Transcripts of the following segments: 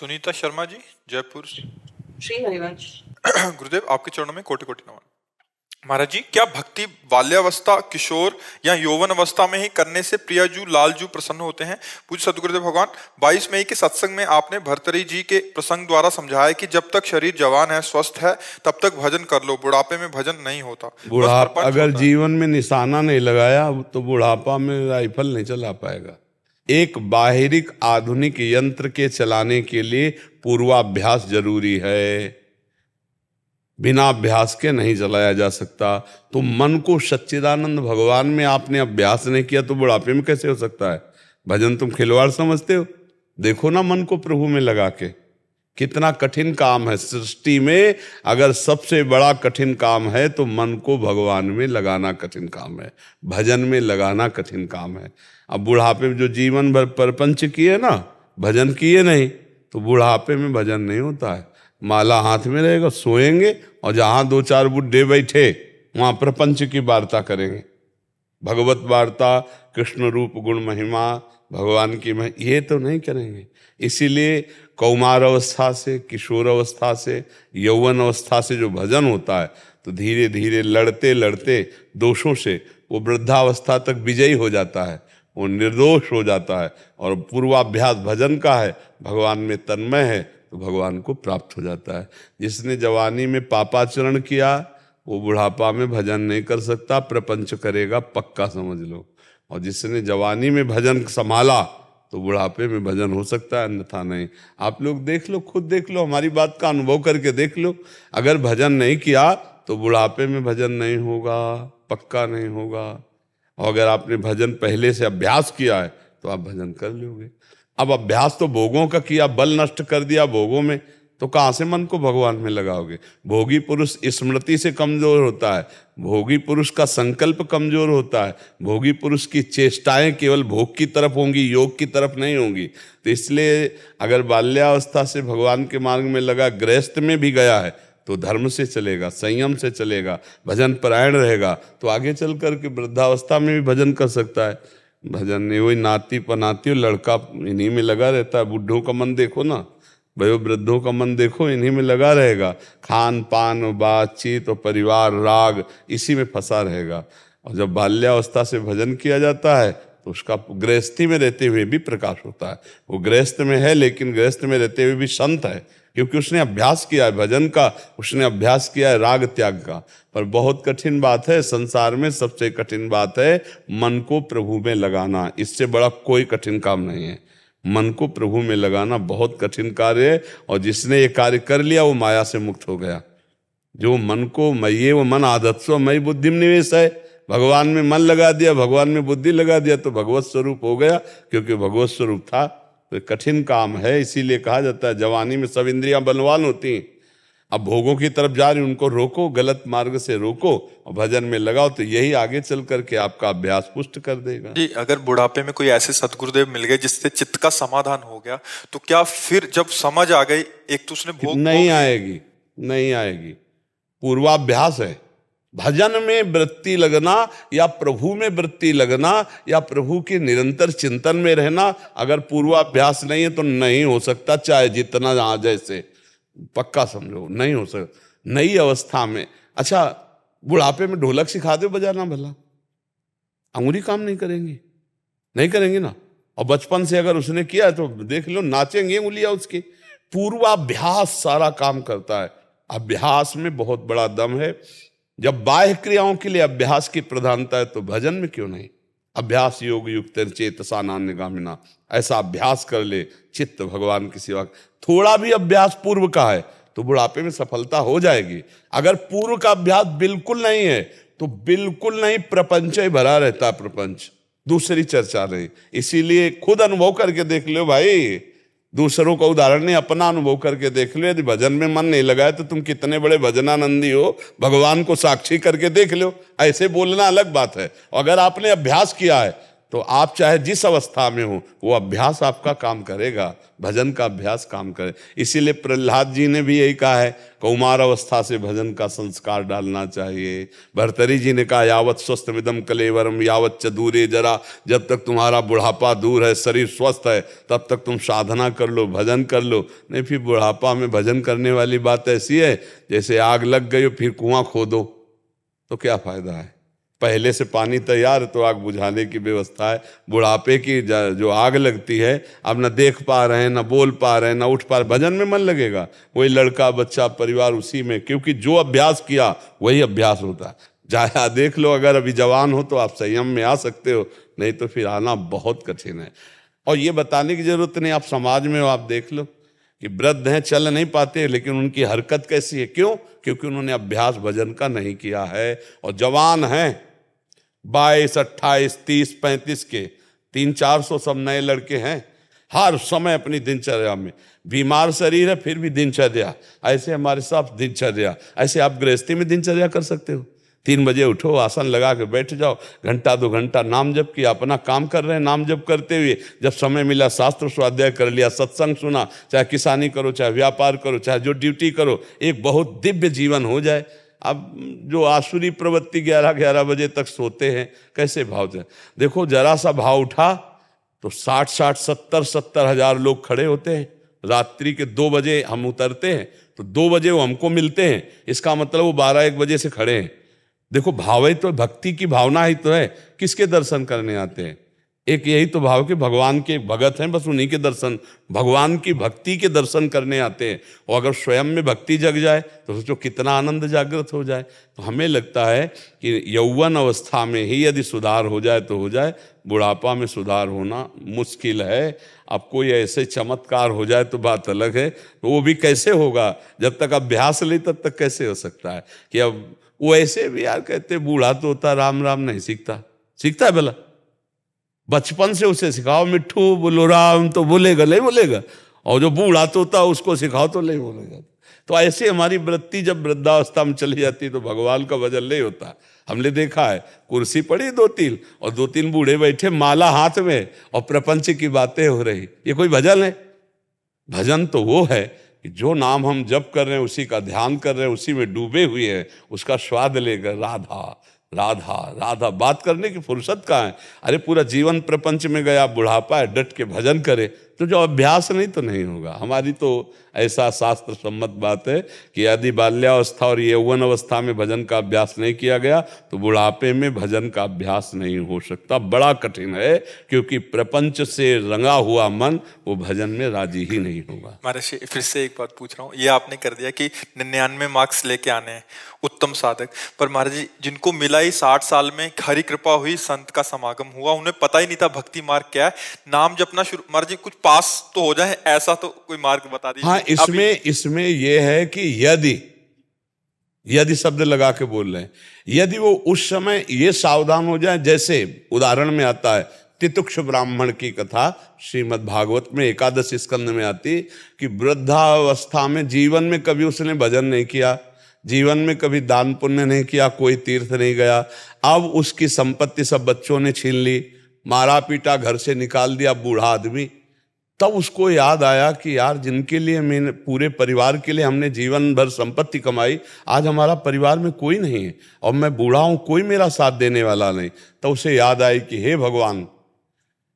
सुनीता शर्मा जी, जयपुर। श्री हरिवंश। गुरुदेव, आपके चरणों में कोटि कोटि नमन। महाराज जी, क्या भक्ति बाल्यावस्था, किशोर या यौवन अवस्था में ही करने से प्रियाजू लालजू प्रसन्न होते हैं? पूज्य सद्गुरुदेव भगवान, 22 मई के सत्संग में आपने भर्तरी जी के प्रसंग द्वारा समझाया कि जब तक शरीर जवान है, स्वस्थ है, तब तक भजन कर लो, बुढ़ापे में भजन नहीं होता। बुढ़ापा अगर जीवन में निशाना नहीं लगाया तो बुढ़ापा में राइफल नहीं चला पाएगा। एक बाहरिक आधुनिक यंत्र के चलाने के लिए पूर्वाभ्यास जरूरी है, बिना अभ्यास के नहीं चलाया जा सकता। तो मन को सच्चिदानंद भगवान में आपने अभ्यास नहीं किया तो बुढ़ापे में कैसे हो सकता है? भजन तुम खिलवाड़ समझते हो? देखो ना मन को प्रभु में लगा के, कितना कठिन काम है सृष्टि में। अगर सबसे बड़ा कठिन काम है तो मन को भगवान में लगाना कठिन काम है, भजन में लगाना कठिन काम है। अब बुढ़ापे में जो जीवन भर प्रपंच किए ना, भजन किए नहीं, तो बुढ़ापे में भजन नहीं होता है। माला हाथ में रहेगा, सोएंगे और जहां दो चार बुढ़े बैठे वहां प्रपंच की वार्ता करेंगे, भगवत वार्ता, कृष्ण रूप गुण महिमा, भगवान की ये तो नहीं करेंगे। इसीलिए कौमार अवस्था से, किशोर अवस्था से, यौवन अवस्था से जो भजन होता है तो धीरे धीरे लड़ते लड़ते दोषों से वो वृद्धावस्था तक विजयी हो जाता है, वो निर्दोष हो जाता है। और पूर्वाभ्यास भजन का है, भगवान में तन्मय है तो भगवान को प्राप्त हो जाता है। जिसने जवानी में पापाचरण किया वो बुढ़ापा में भजन नहीं कर सकता, प्रपंच करेगा, पक्का समझ लो। और जिसने जवानी में भजन संभाला तो बुढ़ापे में भजन हो सकता है, अन्यथा नहीं। आप लोग देख लो, खुद देख लो, हमारी बात का अनुभव करके देख लो। अगर भजन नहीं किया तो बुढ़ापे में भजन नहीं होगा, पक्का नहीं होगा। और अगर आपने भजन पहले से अभ्यास किया है तो आप भजन कर लोगे। अब अभ्यास तो भोगों का किया, बल नष्ट कर दिया भोगों में, तो कहाँ से मन को भगवान में लगाओगे? भोगी पुरुष स्मृति से कमजोर होता है, भोगी पुरुष का संकल्प कमजोर होता है, भोगी पुरुष की चेष्टाएं केवल भोग की तरफ होंगी, योग की तरफ नहीं होंगी। तो इसलिए अगर बाल्यावस्था से भगवान के मार्ग में लगा, गृहस्थ में भी गया है तो धर्म से चलेगा, संयम से चलेगा, भजन परायण रहेगा, तो आगे चल करके वृद्धावस्था में भी भजन कर सकता है। भजन नहीं, वही नाती पनाती लड़का इन्हीं में लगा रहता है। बुढ़ों का मन देखो ना, भयो वृद्धों का मन देखो, इन्हीं में लगा रहेगा। खान पान, बातचीत और परिवार, राग, इसी में फंसा रहेगा। और जब बाल्यावस्था से भजन किया जाता है तो उसका गृहस्थी में रहते हुए भी प्रकाश होता है। वो गृहस्थ में है लेकिन गृहस्थ में रहते हुए भी संत है, क्योंकि उसने अभ्यास किया है भजन का, उसने अभ्यास किया है राग त्याग का। पर बहुत कठिन बात है, संसार में सबसे कठिन बात है मन को प्रभु में लगाना। इससे बड़ा कोई कठिन काम नहीं है। मन को प्रभु में लगाना बहुत कठिन कार्य है, और जिसने ये कार्य कर लिया वो माया से मुक्त हो गया। जो मन को मय्ये वो मन आदत्सो मयि बुद्धिम निवेश है, भगवान में मन लगा दिया, भगवान में बुद्धि लगा दिया तो भगवत स्वरूप हो गया, क्योंकि भगवत स्वरूप था। तो कठिन काम है, इसीलिए कहा जाता है जवानी में सब इंद्रियां बलवान होती हैं। अब भोगों की तरफ जा रही, उनको रोको, गलत मार्ग से रोको और भजन में लगाओ, तो यही आगे चल करके आपका अभ्यास पुष्ट कर देगा। जी, अगर बुढ़ापे में कोई ऐसे सदगुरुदेव मिल गए जिससे चित्त का समाधान हो गया, तो क्या फिर जब समझ आ गई, एक तो उसने भोग नहीं आएगी, नहीं आएगी। पूर्वाभ्यास है। भजन में वृत्ति लगना या प्रभु में वृत्ति लगना या प्रभु के निरंतर चिंतन में रहना, अगर पूर्वाभ्यास नहीं है तो नहीं हो सकता, चाहे जितना आ जैसे, पक्का समझो नहीं हो सकता। नई अवस्था में, अच्छा बुढ़ापे में ढोलक सिखा दो बजाना, भला अंगुली काम नहीं करेंगी, नहीं करेंगी ना। और बचपन से अगर उसने किया है तो देख लो, नाचेंगे उंगलियां उसकी। पूर्वाभ्यास सारा काम करता है। अभ्यास में बहुत बड़ा दम है। जब बाह्य क्रियाओं के लिए अभ्यास की प्रधानता है तो भजन में क्यों नहीं? अभ्यास योग युक्त चेतसा नान्यगामिना, ऐसा अभ्यास कर ले चित्त भगवान की सेवा। थोड़ा भी अभ्यास पूर्व का है तो बुढ़ापे में सफलता हो जाएगी। अगर पूर्व का अभ्यास बिल्कुल नहीं है तो बिल्कुल नहीं, प्रपंच ही भरा रहता है, प्रपंच, दूसरी चर्चा नहीं। इसीलिए खुद अनुभव करके देख लो भाई, दूसरों का उदाहरण नहीं, अपना अनुभव करके देख लो। यदि भजन में मन नहीं लगाए तो तुम कितने बड़े भजनानंदी हो, भगवान को साक्षी करके देख लो। ऐसे बोलना अलग बात है। अगर आपने अभ्यास किया है तो आप चाहे जिस अवस्था में हो, वो अभ्यास आपका काम करेगा, भजन का अभ्यास काम करे। इसीलिए प्रहलाद जी ने भी यही कहा है, कौमार अवस्था से भजन का संस्कार डालना चाहिए। भर्तरी जी ने कहा, यावत स्वस्थमिदम कलेवरम यावत च दूरे जरा, जब तक तुम्हारा बुढ़ापा दूर है, शरीर स्वस्थ है, तब तक तुम साधना कर लो, भजन कर लो। नहीं, फिर बुढ़ापा में भजन करने वाली बात ऐसी है जैसे आग लग गई फिर कुआं खोदो, तो क्या फायदा है। पहले से पानी तैयार तो आग बुझाने की व्यवस्था है। बुढ़ापे की जो आग लगती है, अब न देख पा रहे हैं, न बोल पा रहे हैं, न उठ पा रहे, भजन में मन लगेगा। वही लड़का बच्चा परिवार उसी में, क्योंकि जो अभ्यास किया वही अभ्यास होता है। जाया देख लो, अगर अभी जवान हो तो आप संयम में आ सकते हो, नहीं तो फिर आना बहुत कठिन है। और ये बताने की जरूरत नहीं, आप समाज में हो, आप देख लो कि वृद्ध हैं, चल नहीं पाते, लेकिन उनकी हरकत कैसी है, क्यों? क्योंकि उन्होंने अभ्यास भजन का नहीं किया है। और जवान हैं 22, 28, 30, 35 के 300-400 सब नए लड़के हैं, हर समय अपनी दिनचर्या में, बीमार शरीर है फिर भी दिनचर्या, ऐसे हमारे साथ दिनचर्या। ऐसे आप गृहस्थी में दिनचर्या कर सकते हो। 3 बजे उठो, आसन लगा के बैठ जाओ, घंटा 2 घंटा नाम जप किया, अपना काम कर रहे हैं नाम जप करते हुए, जब समय मिला शास्त्र स्वाध्याय कर लिया, सत्संग सुना, चाहे किसानी करो, चाहे व्यापार करो, चाहे जो ड्यूटी करो, एक बहुत दिव्य जीवन हो जाए। अब जो आसुरी प्रवृत्ति 11-11 बजे तक सोते हैं, कैसे भाव जाए। देखो, जरा सा भाव उठा तो 60-60, 70-70 हजार लोग खड़े होते हैं। रात्रि के 2 बजे हम उतरते हैं तो 2 बजे वो हमको मिलते हैं, इसका मतलब वो 12-1 बजे से खड़े हैं। देखो, भाव ही तो, भक्ति की भावना ही तो है। किसके दर्शन करने आते हैं? एक यही तो भाव कि भगवान के भगत हैं, बस उन्हीं के दर्शन, भगवान की भक्ति के दर्शन करने आते हैं। और अगर स्वयं में भक्ति जग जाए तो सोचो कितना आनंद जागृत हो जाए। तो हमें लगता है कि यौवन अवस्था में ही यदि सुधार हो जाए तो हो जाए, बुढ़ापा में सुधार होना मुश्किल है। अब कोई ऐसे चमत्कार हो जाए तो बात अलग है, तो वो भी कैसे होगा? जब तक अभ्यास ले तब तक कैसे हो सकता है? कि अब वो ऐसे भी यार कहते बूढ़ा तो होता राम राम नहीं सीखता, सीखता है भला? बचपन से उसे सिखाओ मिट्ठू बोलो राम तो बोलेगा, नहीं बोलेगा? और जो बूढ़ा तो होता उसको सिखाओ तो नहीं बोलेगा। तो ऐसे हमारी वृत्ति जब वृद्धावस्था में चली जाती तो भगवान का भजन नहीं होता। हमने देखा है, कुर्सी पड़ी 2-3 और 2-3 बूढ़े बैठे माला हाथ में और प्रपंच की बातें हो रही, ये कोई भजन है? भजन तो वो है कि जो नाम हम जप कर रहे हैं, उसी का ध्यान कर रहे हैं, उसी में डूबे हुए हैं, उसका स्वाद लेकर राधा राधा राधा। बात करने की फुर्सत कहाँ है? अरे पूरा जीवन प्रपंच में गया, बुढ़ापा है, डट के भजन करे। तो जो अभ्यास नहीं तो नहीं होगा। हमारी तो ऐसा शास्त्र सम्मत बात है कि यदि बाल्यावस्था और यौवन अवस्था में भजन का अभ्यास नहीं किया गया तो बुढ़ापे में भजन का अभ्यास नहीं हो सकता। बड़ा कठिन है, क्योंकि प्रपंच से रंगा हुआ मन वो भजन में राजी ही नहीं होगा। महर्षि, फिर से एक बात पूछ रहा हूँ, ये आपने कर दिया कि 99 मार्क्स लेके आने हैं, उत्तम साधक, पर महाराज जी जिनको मिला ही 60 साल में, हरि कृपा हुई, संत का समागम हुआ, उन्हें पता ही नहीं था भक्ति मार्ग क्या है, नाम जपना शुरू, महाराज जी कुछ पास तो हो जाए, ऐसा तो कोई मार्ग बता दीजिए। हाँ, इसमें यह है कि यदि शब्द लगा के बोल रहे हैं, यदि वो उस समय ये सावधान हो जाए, जैसे उदाहरण में आता है तितुक्ष ब्राह्मण की कथा श्रीमद् भागवत में 11 स्कंद में आती कि वृद्धावस्था में जीवन में कभी उसने भजन नहीं किया, जीवन में कभी दान पुण्य नहीं किया, कोई तीर्थ नहीं गया। अब उसकी संपत्ति सब बच्चों ने छीन ली, मारा पीटा, घर से निकाल दिया, बूढ़ा आदमी। तब उसको याद आया कि यार जिनके लिए मैंने पूरे परिवार के लिए हमने जीवन भर संपत्ति कमाई, आज हमारा परिवार में कोई नहीं है और मैं बूढ़ा हूं, कोई मेरा साथ देने वाला नहीं। तो उसे याद आई कि हे भगवान,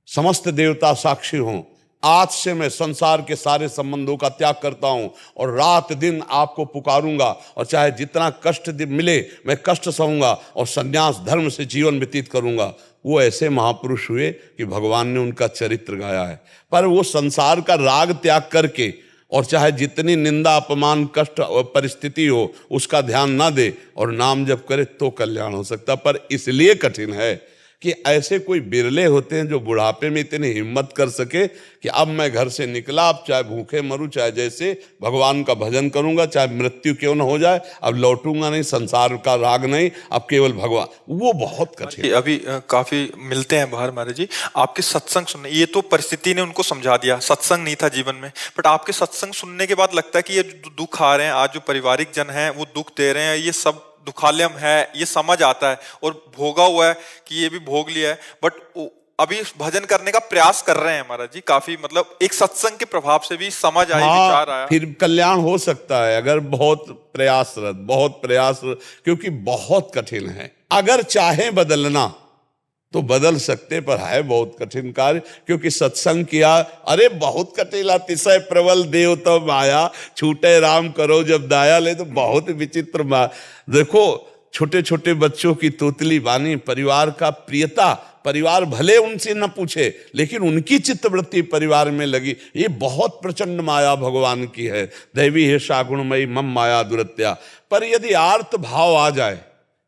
समस्त देवता साक्षी हों, आज से मैं संसार के सारे संबंधों का त्याग करता हूं और रात दिन आपको पुकारूंगा, और चाहे जितना कष्ट मिले मैं कष्ट सहूंगा और संन्यास धर्म से जीवन व्यतीत करूंगा। वो ऐसे महापुरुष हुए कि भगवान ने उनका चरित्र गाया है। पर वो संसार का राग त्याग करके, और चाहे जितनी निंदा अपमान कष्ट परिस्थिति हो उसका ध्यान ना दे और नाम जप करे तो कल्याण हो सकता। पर इसलिए कठिन है कि ऐसे कोई बिरले होते हैं जो बुढ़ापे में इतनी हिम्मत कर सके कि अब मैं घर से निकला, अब चाहे भूखे मरूं, चाहे जैसे भगवान का भजन करूंगा, चाहे मृत्यु क्यों न हो जाए, अब लौटूंगा नहीं, संसार का राग नहीं, अब केवल भगवान। वो बहुत कठिन। अभी काफी मिलते हैं बाहर महाराज जी, आपके सत्संग सुनने, ये तो परिस्थिति ने उनको समझा दिया, सत्संग नहीं था जीवन में, बट आपके सत्संग सुनने के बाद लगता है कि ये जो दुख आ रहे हैं, आज जो पारिवारिक जन है वो दुख दे रहे हैं, ये सब दुखालयम है, ये समझ आता है और भोगा हुआ है कि ये भी भोग लिया है, बट अभी भजन करने का प्रयास कर रहे हैं महाराज जी, काफी मतलब एक सत्संग के प्रभाव से भी समझ आई, विचार आया, फिर कल्याण हो सकता है अगर बहुत प्रयास, क्योंकि बहुत कठिन है। अगर चाहे बदलना तो बदल सकते, पर है बहुत कठिन कार्य, क्योंकि सत्संग किया, अरे बहुत कठिन, अतिशय प्रबल देव तो माया, छूटे राम करो जब दाया ले, तो बहुत विचित्र देखो छोटे छोटे बच्चों की तोतली बानी, परिवार का प्रियता, परिवार भले उनसे न पूछे लेकिन उनकी चित्तवृत्ति परिवार में लगी, ये बहुत प्रचंड माया भगवान की है। दैवी है शागुणमयी मम माया दुरत्या। पर यदि आर्त भाव आ जाए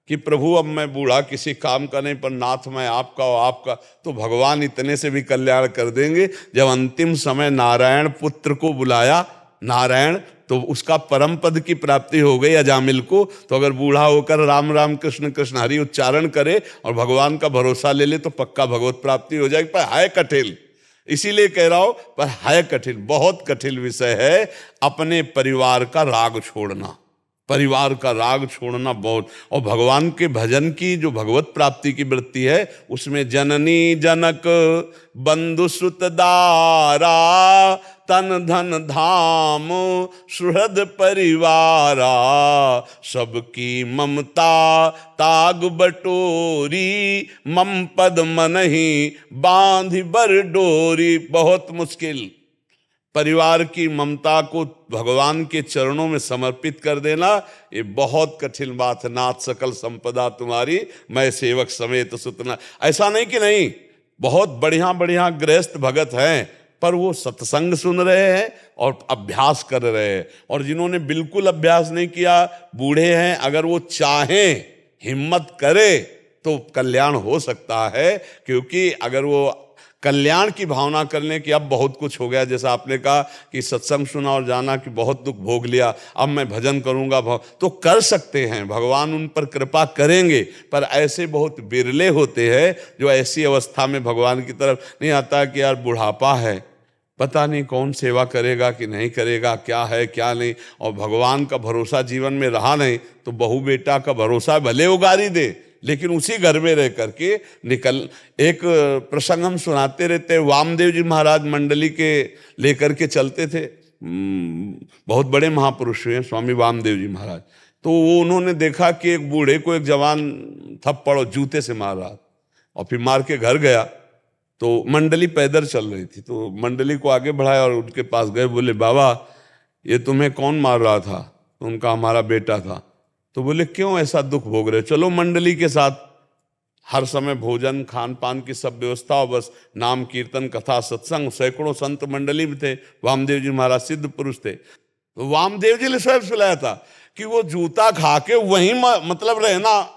कि प्रभु अब मैं बूढ़ा किसी काम का नहीं, पर नाथ मैं आपका और आपका, तो भगवान इतने से भी कल्याण कर देंगे। जब अंतिम समय नारायण पुत्र को बुलाया, नारायण, तो उसका परम पद की प्राप्ति हो गई अजामिल को। तो अगर बूढ़ा होकर राम राम कृष्ण कृष्ण हरि उच्चारण करे और भगवान का भरोसा ले ले तो पक्का भगवत प्राप्ति हो जाएगी। पर है कठिन, इसीलिए कह रहा हूं, पर है कठिन, बहुत कठिन विषय है अपने परिवार का राग छोड़ना, परिवार का राग छोड़ना बहुत। और भगवान के भजन की जो भगवत प्राप्ति की वृत्ति है, उसमें जननी जनक बंधु सुत दारा, तन धन धाम सुहृद परिवारा, सबकी ममता ताग बटोरी, मम पद मनहि बांधि बर डोरी। बहुत मुश्किल, परिवार की ममता को भगवान के चरणों में समर्पित कर देना, ये बहुत कठिन बात है। नाथ सकल संपदा तुम्हारी, मैं सेवक समेत सुतना। ऐसा नहीं कि नहीं, बहुत बढ़िया बढ़िया गृहस्थ भगत हैं, पर वो सत्संग सुन रहे हैं और अभ्यास कर रहे हैं। और जिन्होंने बिल्कुल अभ्यास नहीं किया, बूढ़े हैं, अगर वो चाहें, हिम्मत करे, तो कल्याण हो सकता है। क्योंकि अगर वो कल्याण की भावना करने की, अब बहुत कुछ हो गया, जैसा आपने कहा कि सत्संग सुना और जाना कि बहुत दुख भोग लिया, अब मैं भजन करूंगा, तो कर सकते हैं, भगवान उन पर कृपा करेंगे। पर ऐसे बहुत बिरले होते हैं जो ऐसी अवस्था में भगवान की तरफ नहीं आता कि यार बुढ़ापा है, पता नहीं कौन सेवा करेगा कि नहीं करेगा, क्या है क्या नहीं, और भगवान का भरोसा जीवन में रहा नहीं, तो बहू बेटा का भरोसा भले वो गारी दे, लेकिन उसी घर में रह करके निकल। एक प्रसंग हम सुनाते रहते, वामदेव जी महाराज मंडली के लेकर के चलते थे, बहुत बड़े महापुरुष हुए स्वामी वामदेव जी महाराज। तो वो उन्होंने देखा कि एक बूढ़े को एक जवान थप्पड़ और जूते से मार रहा, और फिर मार के घर गया। तो मंडली पैदल चल रही थी, तो मंडली को आगे बढ़ाया और उनके पास गए, बोले बाबा ये तुम्हें कौन मार रहा था? तो उनका हमारा बेटा था। तो बोले क्यों ऐसा दुख भोग रहे? चलो मंडली के साथ हर समय भोजन खान पान की सब व्यवस्था, और बस नाम कीर्तन कथा सत्संग, सैकड़ों संत मंडली में थे। वामदेव जी महाराज सिद्ध पुरुष थे, तो वामदेव जी ने स्वयं सुनाया था कि वो जूता खा के वहीं मतलब रहना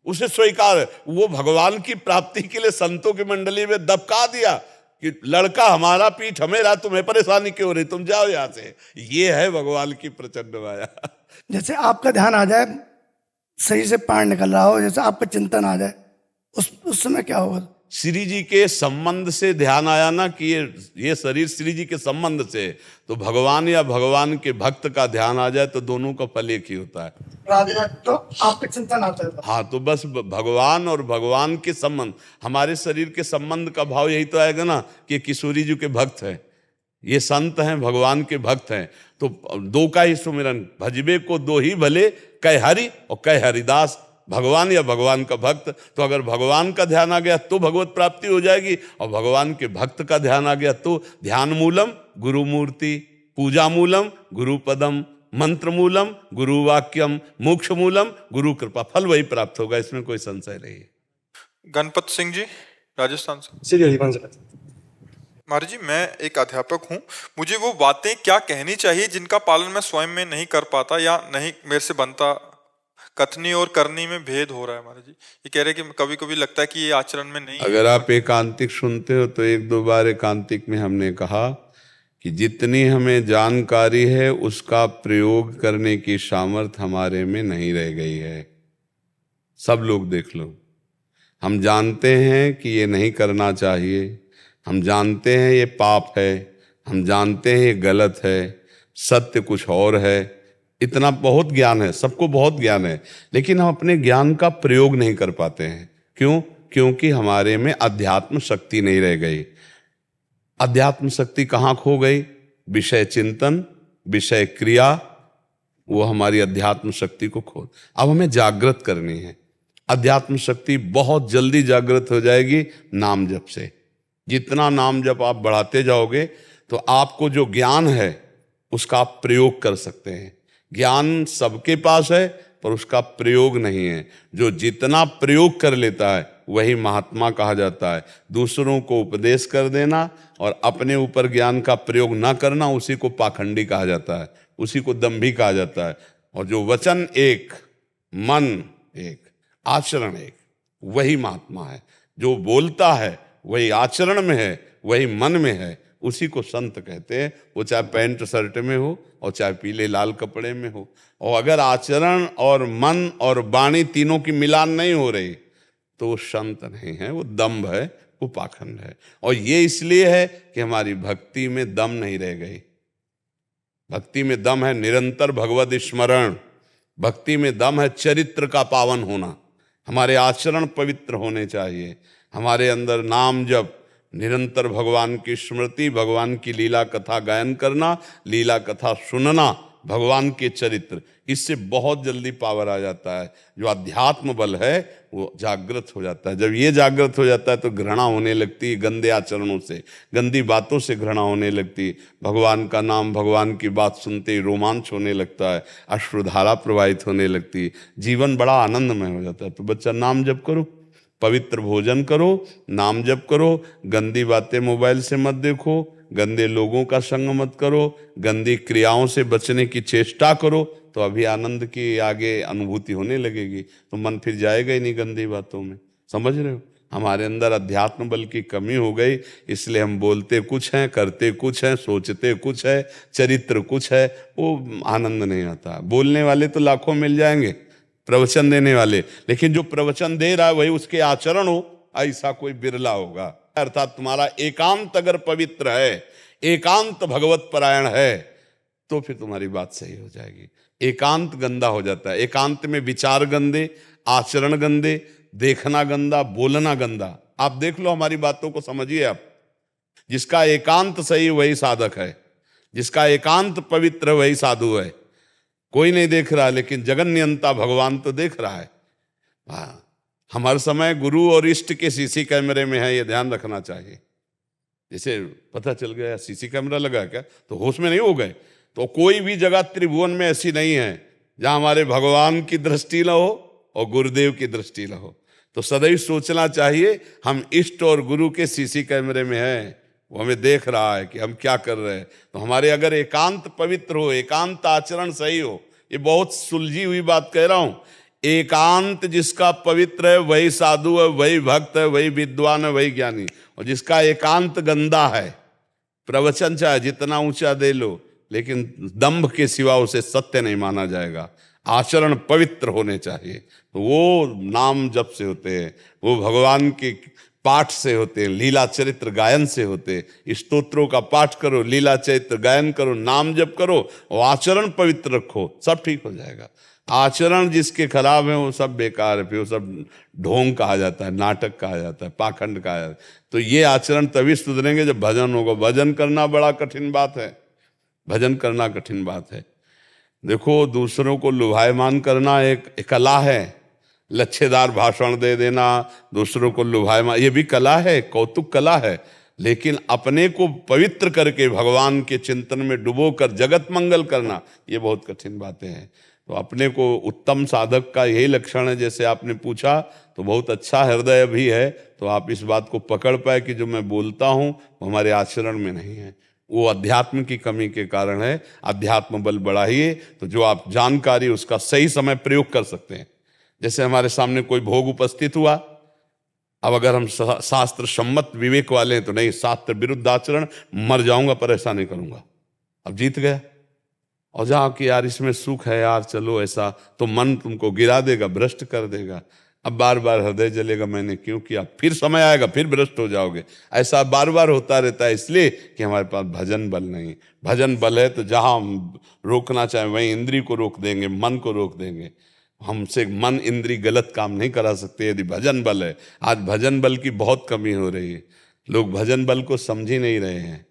उसे स्वीकार है। वो भगवान की प्राप्ति के लिए संतों की मंडली में दबका दिया कि लड़का हमारा पीठ हमें रहा, तुम्हें परेशानी क्यों रही, तुम जाओ यहां से। ये है भगवान की प्रचंड माया। जैसे आपका ध्यान आ जाए, शरीर से प्राण निकल रहा हो, जैसे आपका चिंतन आ जाए, उस समय क्या होगा? श्री जी के संबंध से ध्यान आया ना कि ये शरीर श्री जी के संबंध से, तो भगवान या भगवान के भक्त का ध्यान आ जाए तो दोनों का फल एक ही होता है। तो आपका चिंतन आता है। हाँ, तो बस भगवान और भगवान के संबंध, हमारे शरीर के संबंध का भाव यही तो आएगा ना कि किशोरी जी के भक्त हैं, ये संत हैं, भगवान के भक्त हैं। तो दो का ही सुमिरन, भजबे को दो ही भले, कह हरि और कह हरिदास, भगवान या भगवान का भक्त। तो अगर भगवान का ध्यान आ गया तो भगवत प्राप्ति हो जाएगी, और भगवान के भक्त का ध्यान आ गया तो ध्यान मूलम गुरु मूर्ति, पूजा मूलम गुरु पदम, मंत्र मूलम गुरु वाक्यम, मोक्ष मूलम गुरु कृपा, फल वही प्राप्त होगा, इसमें कोई संशय नहीं है। गणपत सिंह जी राजस्थान से। श्री हरिवंश महाराज जी, मैं एक अध्यापक हूँ, मुझे वो बातें क्या कहनी चाहिए जिनका पालन मैं स्वयं में नहीं कर पाता या नहीं मेरे से बनता, कथनी और करनी में भेद हो रहा है। महाराज जी ये कह रहे हैं कि कभी कभी लगता है कि ये आचरण में नहीं। अगर आप एकांतिक सुनते हो तो एक दो बार एकांतिक में हमने कहा कि जितनी हमें जानकारी है उसका प्रयोग करने की सामर्थ्य हमारे में नहीं रह गई है। सब लोग देख लो, हम जानते हैं कि ये नहीं करना चाहिए, हम जानते हैं ये पाप है, हम जानते हैं ये गलत है, सत्य कुछ और है, इतना बहुत ज्ञान है, सबको बहुत ज्ञान है, लेकिन हम अपने ज्ञान का प्रयोग नहीं कर पाते हैं। क्यों? क्योंकि हमारे में अध्यात्म शक्ति नहीं रह गई। अध्यात्म शक्ति कहाँ खो गई? विषय चिंतन, विषय क्रिया, वो हमारी अध्यात्म शक्ति को खो। अब हमें जागृत करनी है। अध्यात्म शक्ति बहुत जल्दी जागृत हो जाएगी नाम जप से। जितना नाम जप आप बढ़ाते जाओगे तो आपको जो ज्ञान है उसका आप प्रयोग कर सकते हैं। ज्ञान सबके पास है पर उसका प्रयोग नहीं है। जो जितना प्रयोग कर लेता है वही महात्मा कहा जाता है। दूसरों को उपदेश कर देना और अपने ऊपर ज्ञान का प्रयोग ना करना, उसी को पाखंडी कहा जाता है, उसी को दंभी कहा जाता है। और जो वचन एक, मन एक, आचरण एक, वही महात्मा है। जो बोलता है वही आचरण में है, वही मन में है, उसी को संत कहते हैं। वो चाहे पैंट शर्ट में हो और चाहे पीले लाल कपड़े में हो। और अगर आचरण और मन और वाणी तीनों की मिलान नहीं हो रही तो वो संत नहीं है, वो दंभ है, वो पाखंड है। और ये इसलिए है कि हमारी भक्ति में दम नहीं रह गई। भक्ति में दम है निरंतर भगवत स्मरण, भक्ति में दम है चरित्र का पावन होना। हमारे आचरण पवित्र होने चाहिए, हमारे अंदर नाम जप, निरंतर भगवान की स्मृति, भगवान की लीला कथा गायन करना, लीला कथा सुनना, भगवान के चरित्र, इससे बहुत जल्दी पावर आ जाता है। जो अध्यात्म बल है वो जागृत हो जाता है। जब ये जागृत हो जाता है तो घृणा होने लगती है गंदे आचरणों से, गंदी बातों से घृणा होने लगती। भगवान का नाम, भगवान की बात सुनते ही रोमांच होने लगता है, अश्रुधारा प्रवाहित होने लगती, जीवन बड़ा आनंदमय हो जाता है। तो बच्चा नाम जप करो, पवित्र भोजन करो, नाम जप करो, गंदी बातें मोबाइल से मत देखो, गंदे लोगों का संग मत करो, गंदी क्रियाओं से बचने की चेष्टा करो, तो अभी आनंद की आगे अनुभूति होने लगेगी। तो मन फिर जाएगा ही नहीं गंदी बातों में। समझ रहे हो? हमारे अंदर अध्यात्म बल की कमी हो गई, इसलिए हम बोलते कुछ हैं, करते कुछ हैं, सोचते कुछ है, चरित्र कुछ है, वो आनंद नहीं आता। बोलने वाले तो लाखों मिल जाएंगे, प्रवचन देने वाले, लेकिन जो प्रवचन दे रहा है वही उसके आचरण हो, ऐसा कोई बिरला होगा। अर्थात तुम्हारा एकांत अगर पवित्र है, एकांत भगवत परायण है, तो फिर तुम्हारी बात सही हो जाएगी। एकांत गंदा हो जाता है, एकांत में विचार गंदे, आचरण गंदे, देखना गंदा, बोलना गंदा। आप देख लो, हमारी बातों को समझिए आप। जिसका एकांत सही वही साधक है, जिसका एकांत पवित्र वही साधु है। कोई नहीं देख रहा, लेकिन जगन नियंता भगवान तो देख रहा है। हाँ, हम हर समय गुरु और इष्ट के सीसी कैमरे में है, ये ध्यान रखना चाहिए। जैसे पता चल गया सीसी कैमरा लगा क्या, तो होश में नहीं हो गए। तो कोई भी जगह त्रिभुवन में ऐसी नहीं है जहां हमारे भगवान की दृष्टि न हो और गुरुदेव की दृष्टि न हो। तो सदैव सोचना चाहिए हम इष्ट और गुरु के सीसी कैमरे में हैं, वो हमें देख रहा है कि हम क्या कर रहे हैं। तो हमारे अगर एकांत पवित्र हो, एकांत आचरण सही हो, ये बहुत सुलझी हुई बात कह रहा हूं। एकांत जिसका पवित्र है वही साधु है, वही भक्त है, वही विद्वान है, वही ज्ञानी। और जिसका एकांत गंदा है, प्रवचन चाहे जितना ऊंचा दे लो, लेकिन दंभ के सिवा उसे सत्य नहीं माना जाएगा। आचरण पवित्र होने चाहिए। तो वो नाम जप से होते हैं, वो भगवान के पाठ से होते हैं, लीला चरित्र गायन से होते हैं। स्तोत्रों का पाठ करो, लीला चरित्र गायन करो, नाम जप करो और आचरण पवित्र रखो, सब ठीक हो जाएगा। आचरण जिसके खराब है वो सब बेकार है, फिर वो सब ढोंग कहा जाता है, नाटक कहा जाता है, पाखंड कहा जाता है। तो ये आचरण तभी सुधरेंगे जब भजन होगा। भजन करना बड़ा कठिन बात है, भजन करना कठिन बात है। देखो, दूसरों को लुभायमान करना एक कला है। लच्छेदार भाषण दे देना, दूसरों को लुभायमान, ये भी कला है, कौतुक कला है। लेकिन अपने को पवित्र करके भगवान के चिंतन में डुबोकर जगत मंगल करना, ये बहुत कठिन बातें हैं। तो अपने को उत्तम साधक का यही लक्षण है। जैसे आपने पूछा तो बहुत अच्छा हृदय भी है, तो आप इस बात को पकड़ पाए कि जो मैं बोलता हूँ वो हमारे आचरण में नहीं है, वो अध्यात्म की कमी के कारण है। अध्यात्म बल बढ़ाइए तो जो आप जानकारी उसका सही समय प्रयोग कर सकते हैं। जैसे हमारे सामने कोई भोग उपस्थित हुआ, अब अगर हम शास्त्र सम्मत विवेक वाले हैं तो नहीं, शास्त्र विरुद्ध आचरण, मर जाऊंगा पर ऐसा नहीं करूंगा, अब जीत गया। और जहाँ कि यार इसमें सुख है यार, चलो ऐसा, तो मन तुमको गिरा देगा, भ्रष्ट कर देगा। अब बार बार हृदय जलेगा, मैंने क्यों किया, फिर समय आएगा फिर भ्रष्ट हो जाओगे। ऐसा बार बार होता रहता है, इसलिए कि हमारे पास भजन बल नहीं। भजन बल है तो जहाँ हम रोकना चाहें वहीं इंद्री को रोक देंगे, मन को रोक देंगे। हमसे मन इंद्री गलत काम नहीं करा सकते यदि भजन बल है। आज भजन बल की बहुत कमी हो रही है, लोग भजन बल को समझ ही नहीं रहे हैं।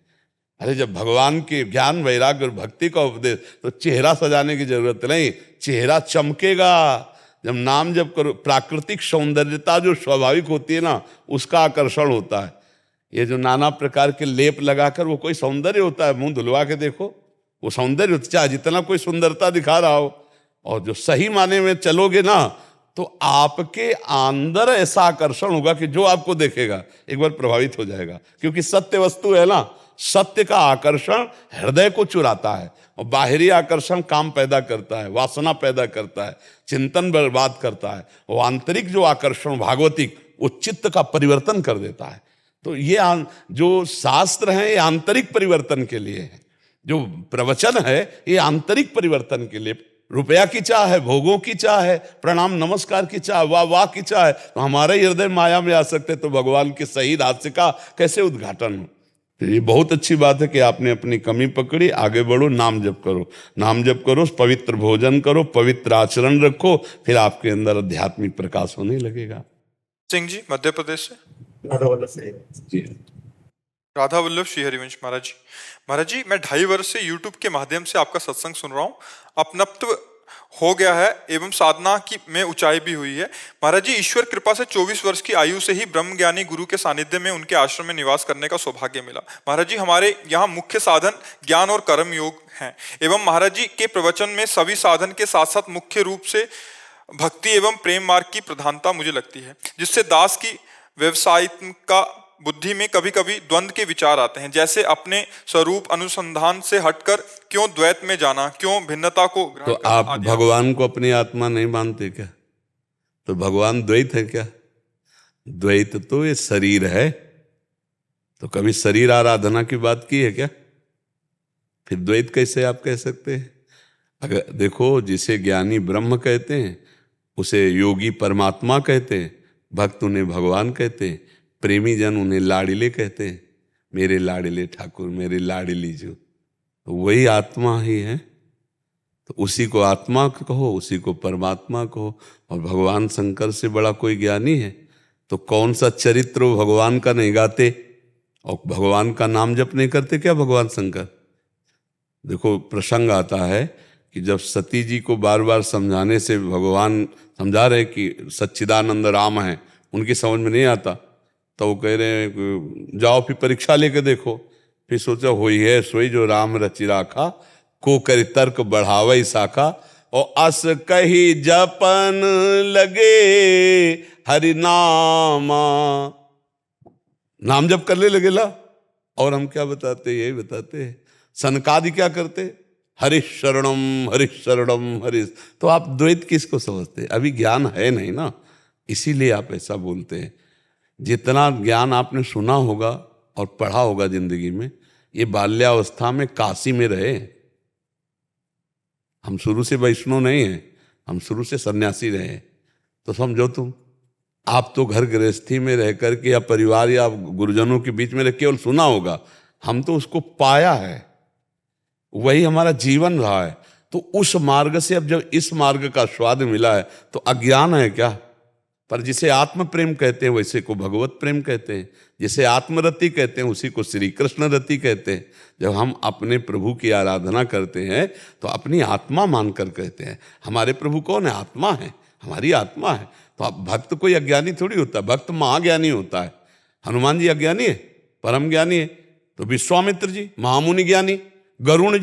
अरे जब भगवान के ज्ञान वैराग्य और भक्ति का उपदेश, तो चेहरा सजाने की जरूरत नहीं, चेहरा चमकेगा। जब नाम जब करो, प्राकृतिक सौंदर्यता जो स्वाभाविक होती है ना, उसका आकर्षण होता है। ये जो नाना प्रकार के लेप लगाकर, वो कोई सौंदर्य होता है? मुंह धुलवा के देखो, वो सौंदर्य होता, चाहे जितना कोई सुंदरता दिखा रहा हो। और जो सही माने में चलोगे ना, तो आपके अंदर ऐसा आकर्षण होगा कि जो आपको देखेगा एक बार प्रभावित हो जाएगा। क्योंकि सत्य वस्तु है ना, सत्य का आकर्षण हृदय को चुराता है, और बाहरी आकर्षण काम पैदा करता है, वासना पैदा करता है, चिंतन बर्बाद करता है। वो आंतरिक जो आकर्षण भागवतिक, वो चित्त का परिवर्तन कर देता है। तो ये जो शास्त्र हैं ये आंतरिक परिवर्तन के लिए है, जो प्रवचन है ये आंतरिक परिवर्तन के लिए। रुपया की चाह है, भोगों की चाह है, प्रणाम नमस्कार की चाह, वाह वाह की चाह है, तो हमारे हृदय माया में आ सकते, तो भगवान के सही रहस्य का कैसे उद्घाटन हो? तो ये बहुत अच्छी बात है कि आपने अपनी कमी पकड़ी, आगे बढ़ो, नाम जप करो, नाम जप करो, पवित्र भोजन करो, पवित्र आचरण रखो, फिर आपके अंदर आध्यात्मिक प्रकाश होने लगेगा। सिंह जी मध्य प्रदेश से। राधा वल्लभ श्री हरिवंश महाराज जी मैं 2.5 वर्ष से YouTube के माध्यम से आपका सत्संग सुन रहा हूँ। अपनत्व हो गया है एवं साधना की में ऊंचाई भी हुई है। महाराज जी ईश्वर कृपा से 24 वर्ष की आयु से ही ब्रह्म ज्ञानी गुरु के सानिध्य में उनके आश्रम में निवास करने का सौभाग्य मिला। महाराज जी हमारे यहाँ मुख्य साधन ज्ञान और कर्म योग हैं, एवं महाराज जी के प्रवचन में सभी साधन के साथ साथ मुख्य रूप से भक्ति एवं प्रेम मार्ग की प्रधानता मुझे लगती है, जिससे दास की व्यवसायिका बुद्धि में कभी कभी द्वंद्व के विचार आते हैं, जैसे अपने स्वरूप अनुसंधान से हटकर क्यों द्वैत में जाना, क्यों भिन्नता को ग्रहण तो आप भगवान को अपनी आत्मा नहीं मानते क्या? तो भगवान द्वैत है क्या? द्वैत तो ये शरीर है, तो कभी शरीर आराधना की बात की है क्या? फिर द्वैत कैसे आप कह सकते हैं? अगर देखो, जिसे ज्ञानी ब्रह्म कहते हैं उसे योगी परमात्मा कहते हैं, भक्त उन्हें भगवान कहते हैं, प्रेमी जन उन्हें लाडिले कहते हैं, मेरे लाडिले ठाकुर, मेरी लाडिली जो, तो वही आत्मा ही है। तो उसी को आत्मा कहो, उसी को परमात्मा कहो। और भगवान शंकर से बड़ा कोई ज्ञानी है तो कौन सा चरित्र वो भगवान का नहीं गाते और भगवान का नाम जप नहीं करते क्या भगवान शंकर? देखो, प्रसंग आता है कि जब सती जी को बार बार समझाने से भगवान समझा रहे कि सच्चिदानंद राम है, उनकी समझ में नहीं आता, तो वो कह रहे हैं जाओ फिर परीक्षा लेके देखो। फिर सोचा होई है सोई जो राम रचि राखा, को कर तर्क बढ़ावई शाखा, और अस कही जपन लगे हरि नामा। नाम जप करने लगे ला। और हम क्या बताते, यही बताते। सनकादि क्या करते, हरिश शरणम हरिश शरणम हरिश। तो आप द्वैत किसको समझते? अभी ज्ञान है नहीं ना, इसीलिए आप ऐसा बोलते हैं। जितना ज्ञान आपने सुना होगा और पढ़ा होगा जिंदगी में, ये बाल्यावस्था में काशी में रहे। हम शुरू से वैष्णव नहीं हैं, हम शुरू से सन्यासी रहे। तो समझो तुम, आप तो घर गृहस्थी में रह करके या परिवार या गुरुजनों के बीच में रह केवल सुना होगा, हम तो उसको पाया है, वही हमारा जीवन रहा है। तो उस मार्ग से अब जब इस मार्ग का स्वाद मिला है तो अज्ञान है क्या? पर जिसे आत्म प्रेम कहते हैं वैसे को भगवत प्रेम कहते हैं, जिसे आत्मरति कहते हैं उसी को श्री कृष्ण रति कहते हैं। जब हम अपने प्रभु की आराधना करते हैं तो अपनी आत्मा मानकर कहते हैं। हमारे प्रभु कौन है? आत्मा है, हमारी आत्मा है। तो अब भक्त कोई अज्ञानी थोड़ी होता है, भक्त महाज्ञानी होता है। हनुमान जी अज्ञानी है, परम ज्ञानी है। तो विश्वामित्र जी महामुनि ज्ञानी, गरुण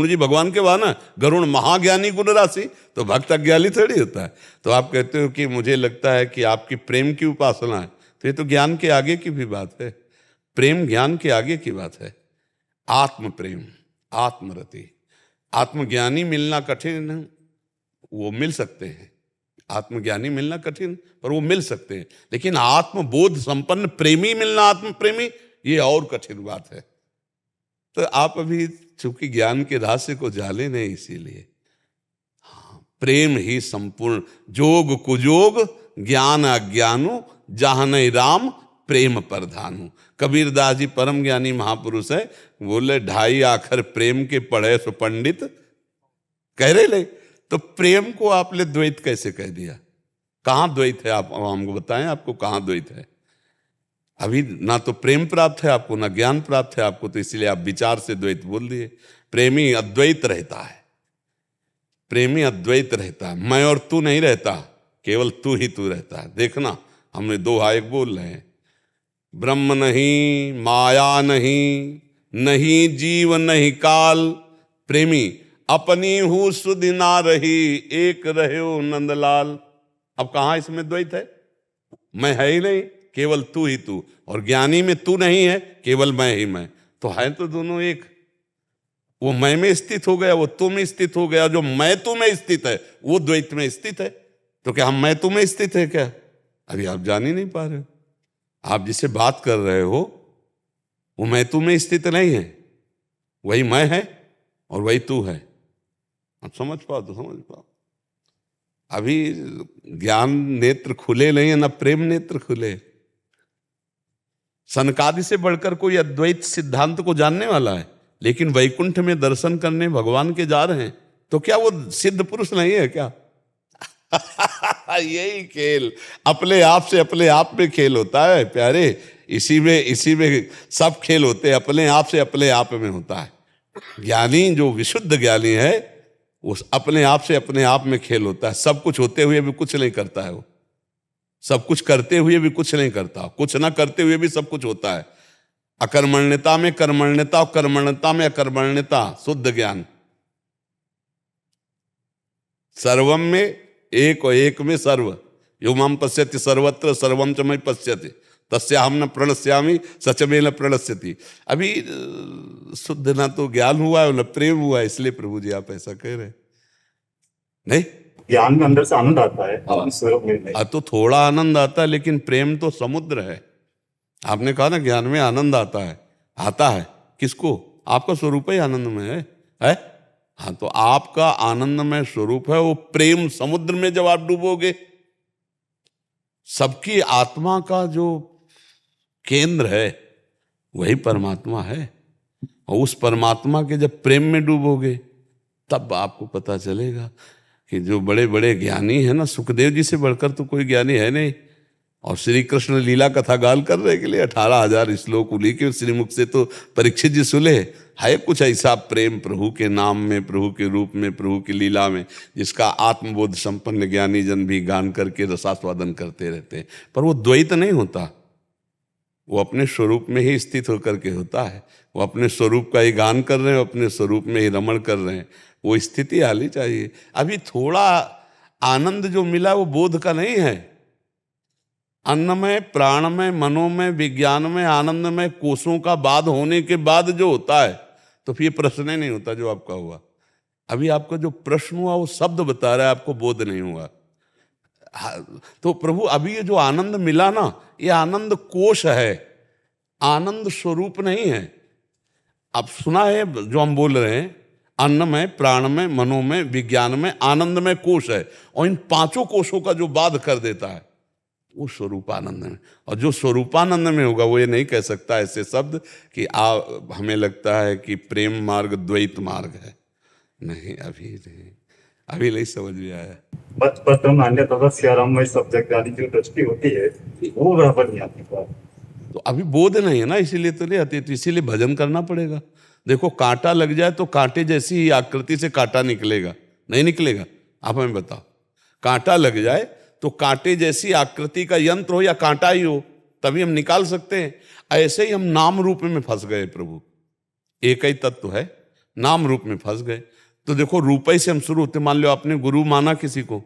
जी भगवान के वाहन है, गरुण महाज्ञानी गुण राशि, तो भक्त अज्ञानी थोड़ी होता है। तो आप कहते हो कि मुझे लगता है कि आपकी प्रेम की उपासना है, तो ये तो ज्ञान के आगे की भी बात है। प्रेम ज्ञान के आगे की बात है। आत्म प्रेम, आत्मरति, आत्मज्ञानी मिलना कठिन है, वो मिल सकते हैं। आत्मज्ञानी मिलना कठिन पर वो मिल सकते हैं, लेकिन आत्मबोध संपन्न प्रेमी मिलना, आत्म प्रेमी, ये और कठिन बात है। तो आप अभी चूंकि ज्ञान के रहस्य को जाने नहीं, इसीलिए प्रेम ही संपूर्ण, जोग कुजोग ज्ञान अज्ञानु, जहां नहीं राम प्रेम प्रधानु। कबीरदास जी परम ज्ञानी महापुरुष है, बोले 2.5 आखर प्रेम के पढ़े सो पंडित कह रहे ले। तो प्रेम को आपने द्वैत कैसे कह दिया? कहाँ द्वैत है? आप हमको बताएं, आपको कहाँ द्वैत है? अभी ना तो प्रेम प्राप्त है आपको, ना ज्ञान प्राप्त है आपको, तो इसलिए आप विचार से द्वैत बोल दिए। प्रेमी अद्वैत रहता है, प्रेमी अद्वैत रहता है, मैं और तू नहीं रहता, केवल तू ही तू रहता है। देखना, हमने दो हायक बोल रहे हैं, ब्रह्म नहीं, माया नहीं, नहीं जीव नहीं काल, प्रेमी अपनी हूं सुधि ना रही, एक रहो नंदलाल। अब कहां इसमें द्वैत है? मैं है ही नहीं, केवल तू ही तू, और ज्ञानी में तू नहीं है, केवल मैं ही मैं। तो है तो दोनों एक। वो मैं में स्थित हो गया, वो तू में स्थित हो गया, जो मैं तू में स्थित है वो द्वैत में स्थित है। तो क्या हम मैं तू में स्थित है क्या? अभी आप जान ही नहीं पा रहे हो। आप जिसे बात कर रहे हो वो मैं तू में स्थित नहीं है, वही मैं है और वही तू है। आप समझ पाओ तो समझ पाओ। अभी ज्ञान नेत्र खुले नहीं है, ना प्रेम नेत्र खुले। सनकादि से बढ़कर कोई अद्वैत सिद्धांत को जानने वाला है, लेकिन वैकुंठ में दर्शन करने भगवान के जा रहे हैं, तो क्या वो सिद्ध पुरुष नहीं है क्या? यही खेल अपने आप से अपने आप में खेल होता है प्यारे। इसी में सब खेल होते हैं, अपने आप से अपने आप में होता है। ज्ञानी जो विशुद्ध ज्ञानी है वो अपने आप से अपने आप में खेल होता है। सब कुछ होते हुए भी कुछ नहीं करता है, वो सब कुछ करते हुए भी कुछ नहीं करता, कुछ ना करते हुए भी सब कुछ होता है। अकर्मण्यता में कर्मण्यता और कर्मण्यता में अकर्मण्यता, शुद्ध ज्ञान। सर्वम में एक और एक में सर्व, यो माम पश्यति सर्वत्र सर्वम च मयि पश्यति तस्याहं न प्रणश्यामि सच में न प्रणश्यति। अभी शुद्ध ना तो ज्ञान हुआ है न प्रेम हुआ है, इसलिए प्रभु जी आप ऐसा कह रहे नहीं। ज्ञान में अंदर से आनंद आता है, स्वरूप में तो थोड़ा आनंद आता है, लेकिन प्रेम तो समुद्र है। आपने कहा ना ज्ञान में आनंद आता है, आता है किसको? आपका स्वरूप ही आनंद में है? हाँ, तो आपका आनंद में स्वरूप है, वो प्रेम समुद्र में जब आप डूबोगे, सबकी आत्मा का जो केंद्र है वही परमात्मा है, और उस परमात्मा के जब प्रेम में डूबोगे तब आपको पता चलेगा कि जो बड़े बड़े ज्ञानी है ना, सुखदेव जी से बढ़कर तो कोई ज्ञानी है नहीं। और श्री कृष्ण लीला कथा गाल करने के लिए 18,000 श्लोक उन्हीं के श्रीमुख से तो परीक्षित जी सुले। है कुछ ऐसा प्रेम प्रभु के नाम में, प्रभु के रूप में, प्रभु की लीला में, जिसका आत्मबोध संपन्न ज्ञानी जन भी गान करके रसास्वादन करते रहते हैं। पर वो द्वैत नहीं होता, वो अपने स्वरूप में ही स्थित होकर के होता है। वो अपने स्वरूप का ही गान कर रहे हैं, अपने स्वरूप में ही रमण कर रहे हैं। वो स्थिति आनी चाहिए। अभी थोड़ा आनंद जो मिला वो बोध का नहीं है। अन्न में, प्राण में, मनो में, विज्ञान में, आनंद में, कोषों का बाद होने के बाद जो होता है, तो फिर प्रश्न ही नहीं होता जो आपका हुआ। अभी आपका जो प्रश्न हुआ वो शब्द बता रहा है, आपको बोध नहीं हुआ। तो प्रभु अभी ये जो आनंद मिला ना, ये आनंद कोश है, आनंद स्वरूप नहीं है। अब सुना है जो हम बोल रहे हैं, अन्न में, प्राण में, मनो में, विज्ञान में, आनंद में कोश है, और इन पांचों कोशों का जो बाध कर देता है वो स्वरूपानंद में। और जो स्वरूपानंद में होगा वो ये नहीं कह सकता ऐसे शब्द कि हमें लगता है कि प्रेम मार्ग द्वैत मार्ग है। नहीं, अभी नहीं समझ में आया। सब जगह जो दृष्टि होती है वो बराबर नहीं आती। तो अभी बोध नहीं है ना, इसीलिए तो नहीं आती। तो इसीलिए भजन करना पड़ेगा। देखो, कांटा लग जाए तो कांटे जैसी ही आकृति से कांटा निकलेगा? नहीं निकलेगा? आप हमें बताओ। कांटा लग जाए तो कांटे जैसी आकृति का यंत्र हो या कांटा ही हो, तभी हम निकाल सकते हैं। ऐसे ही हम नाम रूप में फंस गए। प्रभु एक ही तत्व है, नाम रूप में फंस गए। तो देखो, रूप ही से हम शुरू होते। मान लो आपने गुरु माना किसी को,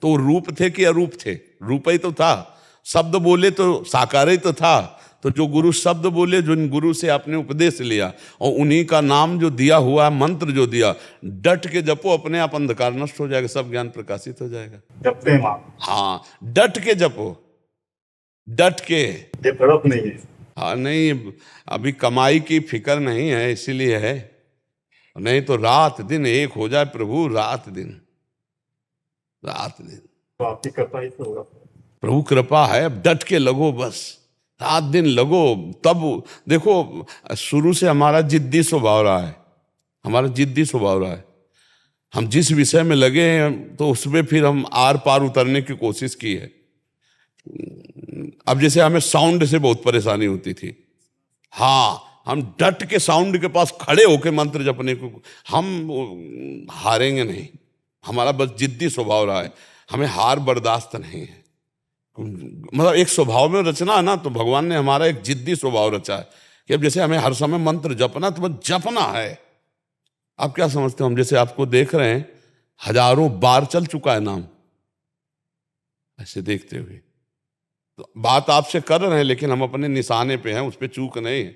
तो रूप थे कि अरूप थे? रूप ही तो था। शब्द बोले तो साकार ही तो था। तो जो गुरु शब्द बोले, जो गुरु से आपने उपदेश लिया, और उन्हीं का नाम जो दिया हुआ, मंत्र जो दिया, डट के जपो, अपने आप अंधकार नष्ट हो जाएगा, सब ज्ञान प्रकाशित हो जाएगा। जपते मां, हाँ, डट के जपो, डट के। ये तड़प नहीं है। हाँ, नहीं, अभी कमाई की फिक्र नहीं है, इसीलिए है। नहीं तो रात दिन एक हो जाए प्रभु, रात दिन। तो आपकी कृपा ही तो होगा। प्रभु कृपा है, अब डट के लगो, बस रात दिन लगो। तब देखो, शुरू से हमारा जिद्दी स्वभाव रहा है, हमारा जिद्दी स्वभाव रहा है। हम जिस विषय में लगे हैं तो उसमें फिर हम आर पार उतरने की कोशिश की है। अब जैसे हमें साउंड से बहुत परेशानी होती थी, हाँ, हम डट के साउंड के पास खड़े होके मंत्र जपने को, हम हारेंगे नहीं। हमारा बस जिद्दी स्वभाव रहा है, हमें हार बर्दाश्त नहीं है। मतलब एक स्वभाव में रचना है ना, तो भगवान ने हमारा एक जिद्दी स्वभाव रचा है कि अब जैसे हमें हर समय मंत्र जपना, तो बस जपना है। आप क्या समझते हो, हम जैसे आपको देख रहे हैं, हजारों बार चल चुका है नाम, ऐसे देखते हुए तो बात आपसे कर रहे हैं, लेकिन हम अपने निशाने पे हैं, उस पर चूक नहीं है।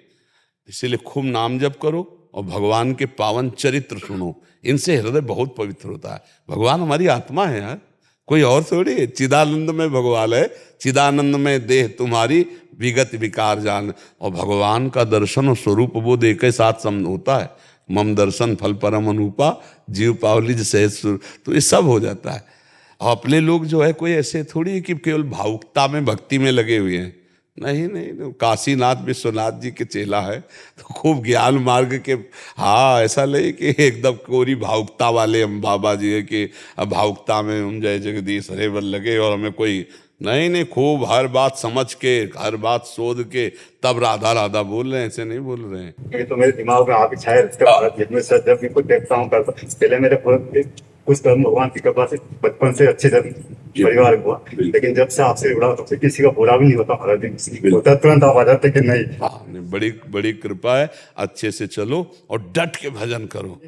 इसीलिए खूब नाम जप करो और भगवान के पावन चरित्र सुनो, इनसे हृदय बहुत पवित्र होता है। भगवान हमारी आत्मा है यार, कोई और थोड़ी है। चिदानंद में भगवान है, चिदानंद में देह तुम्हारी, विगत विकार जान। और भगवान का दर्शन और स्वरूप बोध एक ही साथ होता है। मम दर्शन फल परम अनुपा, जीव पावलिज सहज सुर, तो ये सब हो जाता है। और अपने लोग जो है कोई ऐसे थोड़ी है कि केवल भावुकता में भक्ति में लगे हुए हैं। नहीं नहीं, काशीनाथ विश्वनाथ जी के चेला है तो खूब ज्ञान मार्ग के, हाँ, ऐसा नहीं कि एकदम कोरी भावुकता वाले हम बाबा जी है कि अब भावुकता में हम जय जगदीश हरे बल लगे और हमें कोई नहीं, खूब हर बात समझ के, हर बात शोध के तब राधा राधा बोल रहे हैं, ऐसे नहीं बोल रहे हैं। ये तो मेरे दिमाग में आप छाए रहते हैं। जब भी कुछ देखता हूँ करता, पहले मेरे कुछ कर्म भगवान की कृपा से बचपन से अच्छे परिवार हुआ, लेकिन जब से आपसे जुड़ा तब से किसी का बुरा भी नहीं होता। हर दिन होता तुरंत आप आ जाते कि नहीं। हाँ, बड़ी बड़ी कृपा है। अच्छे से चलो और डट के भजन करो।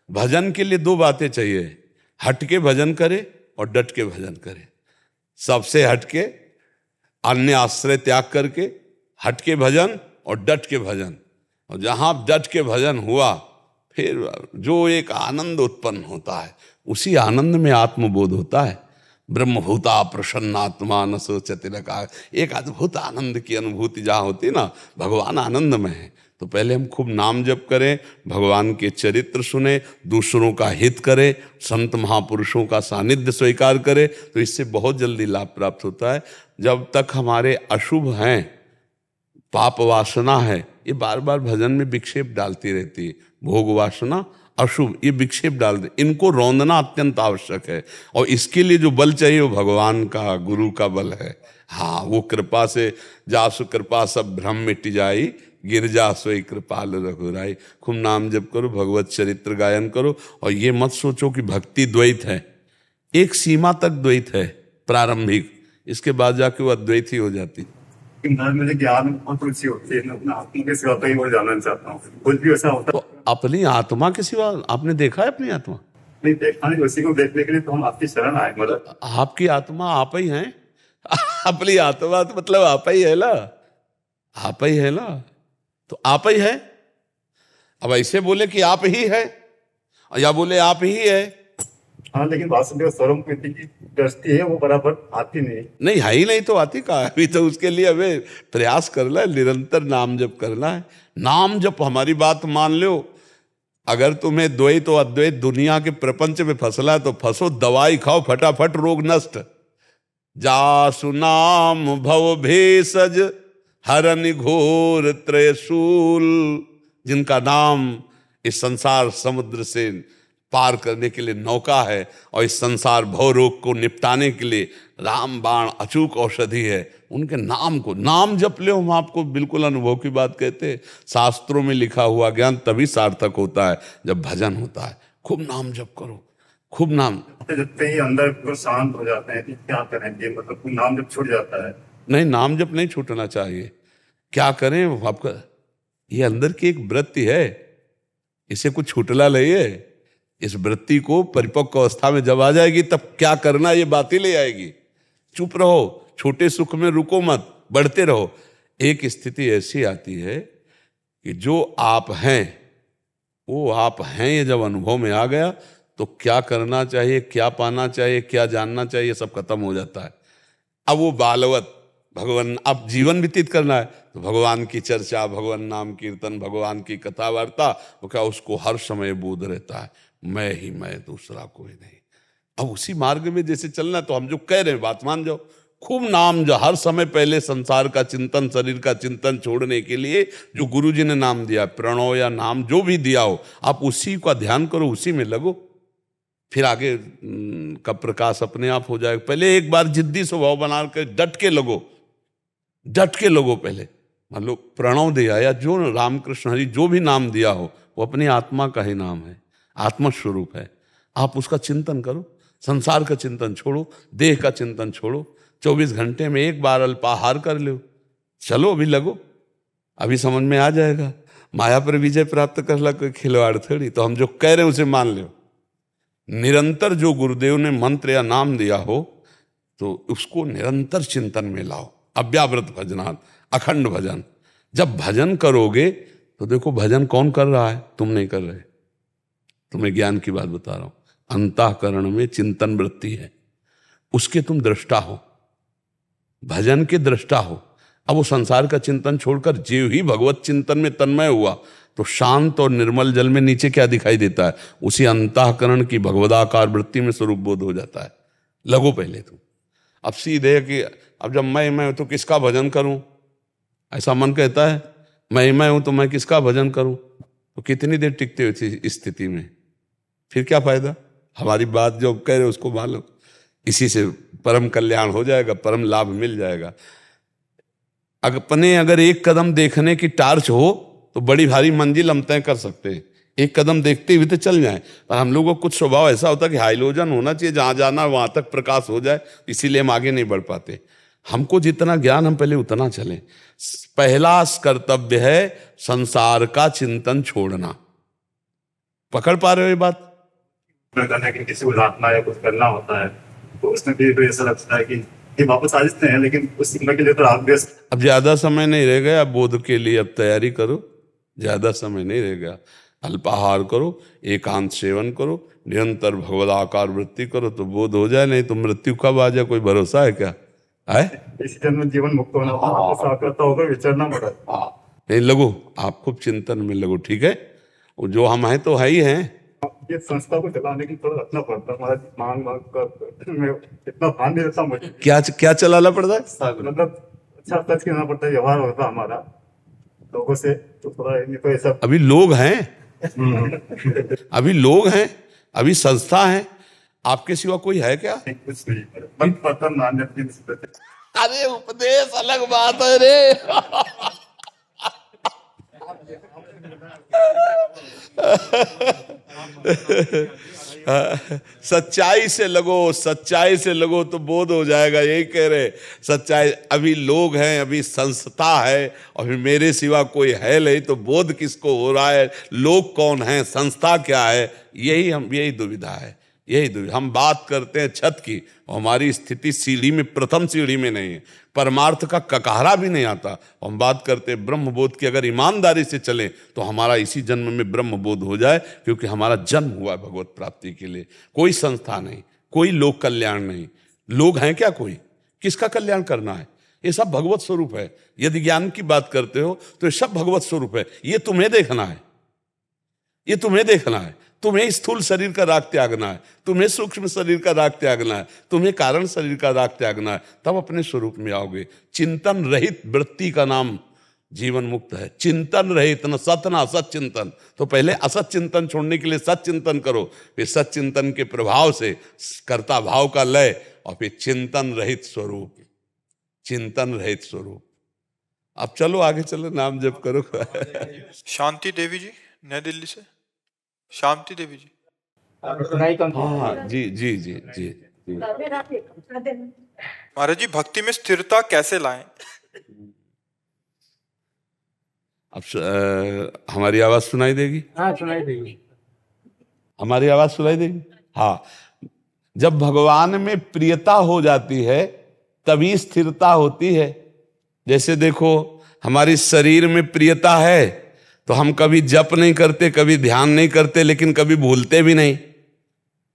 भजन के लिए दो बातें चाहिए, हट के भजन करे और डट के भजन करे। सबसे हटके, अन्य आश्रय त्याग करके हट के भजन और डट के भजन। और जहां डट के भजन हुआ, फिर जो एक आनंद उत्पन्न होता है, उसी आनंद में आत्मबोध होता है। ब्रह्मभूता प्रसन्नात्मा न सोचति लका, एक अद्भुत आनंद की अनुभूति जहाँ होती है ना, भगवान आनंद में है। तो पहले हम खूब नाम जप करें, भगवान के चरित्र सुने, दूसरों का हित करें, संत महापुरुषों का सानिध्य स्वीकार करें, तो इससे बहुत जल्दी लाभ प्राप्त होता है। जब तक हमारे अशुभ हैं, पाप वासना है, ये बार बार भजन में विक्षेप डालती रहती है। भोग वासना, अशुभ, ये विक्षेप डाल दे, इनको रौंदना अत्यंत आवश्यक है। और इसके लिए जो बल चाहिए वो भगवान का, गुरु का बल है। हाँ, वो कृपा से, जासु कृपा सब भ्रम मिट जाई, गिरजा सोई कृपाल रघुराई। खूब नाम जप करो, भगवत चरित्र गायन करो। और ये मत सोचो कि भक्ति द्वैत है। एक सीमा तक द्वैत है प्रारंभिक, इसके बाद जाके वो अद्वैत ही हो जाती। मेरे ज्ञान बहुत रुचि होती है, मैं अपना आत्मा के सिवा कहीं और जानना चाहता हूँ। कुछ भी ऐसा होता है तो अपनी आत्मा के सिवा आपने देखा है अपनी आत्मा? नहीं देखा नहीं, उसी को देखने के लिए तो हम आपकी शरण आए। मतलब आपकी आत्मा आप ही हैं। अपनी आत्मा तो मतलब आप ही है ना, आप ही है ना, तो आप ही है। अब ऐसे बोले कि आप ही है या बोले आप ही है, हाँ, लेकिन वासुदेव स्वरूप की दृष्टि है वो बराबर आती नहीं है ही नहीं, तो आती कहाँ है? अभी तो उसके लिए हमें प्रयास करना है, निरंतर नाम जप करना है। नाम जप, हमारी बात मान लो। अगर तुम्हें द्वैत और अद्वैत दुनिया के प्रपंच में फंसला है तो फंसो, दवाई खाओ, फटाफट रोग नष्ट। जासु नाम भव भेषज हरनि घोर त्रयशूल, जिनका नाम इस संसार समुद्र से पार करने के लिए नौका है और इस संसार भव रोग को निपटाने के लिए राम बाण अचूक औषधि है, उनके नाम को नाम जप लो। हम आपको बिल्कुल अनुभव की बात कहते हैं। शास्त्रों में लिखा हुआ ज्ञान तभी सार्थक होता है जब भजन होता है। खूब नाम जप करो, खूब नाम। जब ही अंदर को शांत हो जाते हैं, क्या करेंगे? मतलब नाम जब छूट जाता है। नहीं, नाम जप नहीं छूटना चाहिए। क्या करें, आपका ये अंदर की एक वृत्ति है, इसे कुछ छूटला नहीं है। इस वृत्ति को परिपक्व अवस्था में जब आ जाएगी तब क्या करना ये बात ही ले आएगी। चुप रहो, छोटे सुख में रुको मत, बढ़ते रहो। एक स्थिति ऐसी आती है कि जो आप हैं वो आप हैं, ये जब अनुभव में आ गया तो क्या करना चाहिए, क्या पाना चाहिए, क्या जानना चाहिए, सब खत्म हो जाता है। अब वो बालवत भगवान, अब जीवन व्यतीत करना है तो भगवान की चर्चा, भगवान नाम कीर्तन, भगवान की कथा वार्ता, वो क्या उसको हर समय बोध रहता है, मैं ही मैं, दूसरा कोई नहीं। अब उसी मार्ग में जैसे चलना, तो हम जो कह रहे हैं बात मान जाओ। खूब नाम जो हर समय, पहले संसार का चिंतन, शरीर का चिंतन छोड़ने के लिए जो गुरु जी ने नाम दिया, प्रणव या नाम जो भी दिया हो, आप उसी का ध्यान करो, उसी में लगो। फिर आगे का प्रकाश अपने आप हो जाएगा। पहले एक बार जिद्दी स्वभाव बना कर डट के लगो पहले। मान लो प्रणव दिया या जो रामकृष्ण हरि जो भी नाम दिया हो वो अपनी आत्मा का ही नाम है, आत्मा स्वरूप है। आप उसका चिंतन करो, संसार का चिंतन छोड़ो, देह का चिंतन छोड़ो। 24 घंटे में एक बार अल्पाहार कर लो, चलो अभी लगो, अभी समझ में आ जाएगा। माया पर विजय प्राप्त करला कोई खिलवाड़ थोड़ी। तो हम जो कह रहे हैं उसे मान लो। निरंतर जो गुरुदेव ने मंत्र या नाम दिया हो तो उसको निरंतर चिंतन में लाओ। अव्यावृत भजनात्, अखंड भजन। जब भजन करोगे तो देखो भजन कौन कर रहा है, तुम नहीं कर रहे। तुम्हें ज्ञान की बात बता रहा हूं। अंतःकरण में चिंतन वृत्ति है, उसके तुम दृष्टा हो, भजन के दृष्टा हो। अब वो संसार का चिंतन छोड़कर जीव ही भगवत चिंतन में तन्मय हुआ तो शांत और निर्मल जल में नीचे क्या दिखाई देता है, उसी अंतःकरण की भगवदाकार वृत्ति में स्वरूप बोध हो जाता है। लगो पहले तुम। अब सीधे कि अब जब मैं तो किसका भजन करूं, ऐसा मन कहता है। मैं हूं तो मैं किसका भजन करूं, तो कितनी देर टिकते हो इस स्थिति में, फिर क्या फायदा। हमारी बात जो कह रहे उसको मान लो, इसी से परम कल्याण हो जाएगा, परम लाभ मिल जाएगा। अपने अगर एक कदम देखने की टार्च हो तो बड़ी भारी मंजिल हम तय कर सकते हैं। एक कदम देखते हुए तो चल जाएं, पर हम लोगों को कुछ स्वभाव ऐसा होता है कि हाइलोजन होना चाहिए, जहां जाना वहां तक प्रकाश हो जाए, इसीलिए हम आगे नहीं बढ़ पाते। हमको जितना ज्ञान हम पहले उतना चलें। पहला कर्तव्य है संसार का चिंतन छोड़ना। पकड़ पा रहे हो ये बात? करना कि किसी को लाना या कुछ करना होता है तो उसमें भी ऐसा लगता है कि वापस आ जाते हैं, लेकिन उस समय के लिए तो आप व्यस्त। अब ज्यादा समय नहीं रह गया बोध के लिए, अब तैयारी करो, ज्यादा समय नहीं रह गया। अल्पाहार करो, एकांत सेवन करो, निरंतर भगवदाकार वृत्ति करो तो बोध हो जाए। नहीं तो मृत्यु कब आ जाए कोई भरोसा है क्या है? इसी जन्म में जीवन मुक्त होना वापस आकर होगा, विचरना पड़ा। नहीं लगो, आप खूब चिंतन में लगो, ठीक है। वो जो हम हैं तो है ही हैं। ये संस्था को चलाने की थोड़ा रखना पड़ता है, हमारा मांग कर मैं इतना ध्यान नहीं रहता मुझे। क्या चलाना पड़ता है? मतलब अच्छा सच कहना पड़ता है, व्यवहार होता है हमारा लोगों से, तो थोड़ा नहीं तो ऐसा। अभी लोग हैं, अभी लोग हैं, अभी संस्था है, आपके सिवा कोई है क्या? कुछ नहीं, पता नान्य की निस्बत है। अरे उपदेश अलग बात है रे। सच्चाई से लगो तो बोध हो जाएगा, यही कह रहे। सच्चाई, अभी लोग हैं, अभी संस्था है, अभी मेरे सिवा कोई है नहीं, तो बोध किसको हो रहा है, लोग कौन है, संस्था क्या है, यही दुविधा है। हम बात करते हैं छत की, हमारी स्थिति सीढ़ी में, प्रथम सीढ़ी में नहीं है, परमार्थ का ककहरा भी नहीं आता। हम बात करते हैं ब्रह्म बोध की। अगर ईमानदारी से चलें तो हमारा इसी जन्म में ब्रह्म बोध हो जाए, क्योंकि हमारा जन्म हुआ भगवत प्राप्ति के लिए। कोई संस्था नहीं, कोई लोक कल्याण नहीं। लोग हैं क्या कोई, किसका कल्याण करना है? ये सब भगवत स्वरूप है। यदि ज्ञान की बात करते हो तो ये सब भगवत स्वरूप है। ये तुम्हें देखना है, ये तुम्हें देखना है। तुम्हें स्थूल शरीर का राग त्यागना है, तुम्हें सूक्ष्म शरीर का राग त्यागना है, तुम्हें कारण शरीर का राग त्यागना है, तब अपने स्वरूप में आओगे। चिंतन रहित वृत्ति का नाम जीवन मुक्त है। चिंतन रहित, न सत न असत चिंतन। तो पहले असत चिंतन छोड़ने के लिए सत चिंतन करो, फिर सत चिंतन के प्रभाव से कर्ता भाव का लय, और फिर चिंतन रहित स्वरूप, चिंतन रहित स्वरूप। अब चलो आगे चलो, नाम जप करो। शांति देवी जी नई दिल्ली से। शांति देवी जी। हाँ जी जी जी जी जी। महाराज जी, भक्ति में स्थिरता कैसे लाएं? अब हमारी आवाज सुनाई देगी? हाँ सुनाई देगी। हमारी आवाज सुनाई देगी? हाँ। जब भगवान में प्रियता हो जाती है तभी स्थिरता होती है। जैसे देखो, हमारी शरीर में प्रियता है तो हम कभी जप नहीं करते, कभी ध्यान नहीं करते, लेकिन कभी भूलते भी नहीं।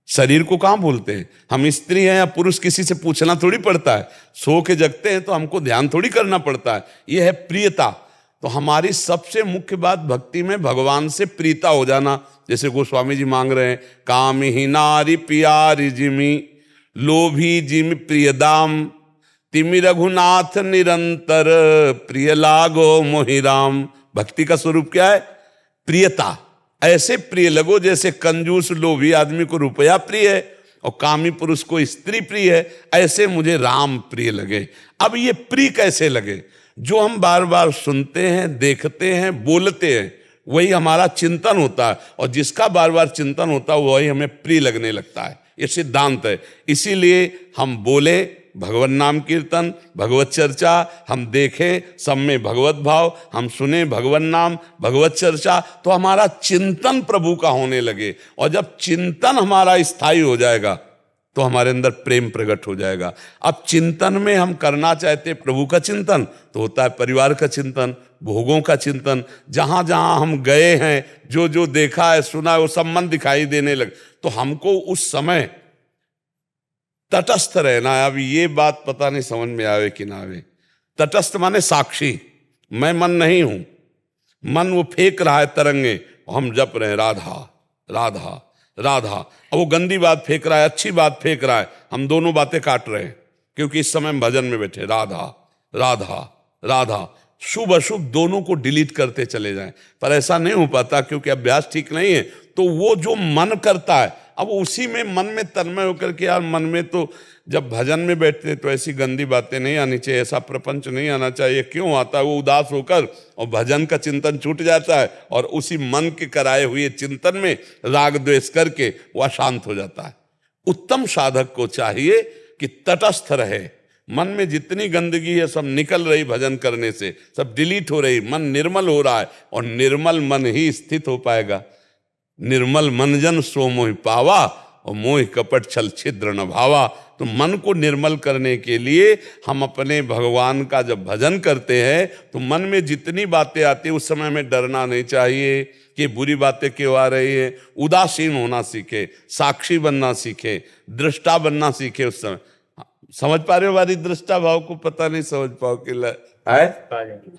शरीर को कहाँ भूलते हैं? हम स्त्री हैं या पुरुष, किसी से पूछना थोड़ी पड़ता है। सो के जगते हैं तो हमको ध्यान थोड़ी करना पड़ता है। यह है प्रियता। तो हमारी सबसे मुख्य बात भक्ति में भगवान से प्रीता हो जाना। जैसे गोस्वामी जी मांग रहे हैं, काम ही नारी प्यारी जिमी, लोभी जिमि प्रियदाम, तिमि रघुनाथ निरंतर, प्रिय लागो मोहि राम। भक्ति का स्वरूप क्या है? प्रियता। ऐसे प्रिय लगो जैसे कंजूस लोभी आदमी को रुपया प्रिय है और कामी पुरुष को स्त्री प्रिय है, ऐसे मुझे राम प्रिय लगे। अब ये प्रिय कैसे लगे? जो हम बार बार सुनते हैं, देखते हैं, बोलते हैं, वही हमारा चिंतन होता है, और जिसका बार बार चिंतन होता है वही हमें प्रिय लगने लगता है। ये सिद्धांत है। इसीलिए हम बोले भगवत नाम कीर्तन, भगवत चर्चा, हम देखें सब में भगवत भाव, हम सुने भगवत नाम, भगवत चर्चा, तो हमारा चिंतन प्रभु का होने लगे। और जब चिंतन हमारा स्थायी हो जाएगा तो हमारे अंदर प्रेम प्रकट हो जाएगा। अब चिंतन में हम करना चाहते प्रभु का चिंतन, तो होता है परिवार का चिंतन, भोगों का चिंतन। जहां जहां हम गए हैं, जो जो देखा है, सुना है, वो सब मन दिखाई देने लगे। तो हमको उस समय तटस्थ रहना है। अब ये बात पता नहीं समझ में आवे कि ना आवे। तटस्थ माने साक्षी, मैं मन नहीं हूं। मन वो फेंक रहा है तरंगे, हम जप रहे हैं राधा राधा राधा। अब वो गंदी बात फेंक रहा है, अच्छी बात फेंक रहा है, हम दोनों बातें काट रहे हैं, क्योंकि इस समय हम भजन में बैठे। राधा राधा राधा, शुभ अशुभ दोनों को डिलीट करते चले जाएं। पर ऐसा नहीं हो पाता, क्योंकि अभ्यास ठीक नहीं है। तो वो जो मन करता है, अब उसी में मन में तन्मय होकर के, यार मन में तो जब भजन में बैठते तो ऐसी गंदी बातें नहीं आनी चाहिए, ऐसा प्रपंच नहीं आना चाहिए। क्यों आता है? वो उदास होकर और भजन का चिंतन छूट जाता है, और उसी मन के कराए हुए चिंतन में राग द्वेष करके वह शांत हो जाता है। उत्तम साधक को चाहिए कि तटस्थ रहे। मन में जितनी गंदगी है सब निकल रही भजन करने से, सब डिलीट हो रही, मन निर्मल हो रहा है, और निर्मल मन ही स्थित हो पाएगा। निर्मल मन जन सो मोहि पावा, और मोहि कपट छल छिद्र न भावा। तो मन को निर्मल करने के लिए हम अपने भगवान का जब भजन करते हैं, तो मन में जितनी बातें आती है उस समय में डरना नहीं चाहिए कि बुरी बातें क्यों आ रही है। उदासीन होना सीखे, साक्षी बनना सीखे, दृष्टा बनना सीखे। उस समय समझ पा रहे हो हमारी दृष्टा भाव को? पता नहीं समझ पाओ कि है?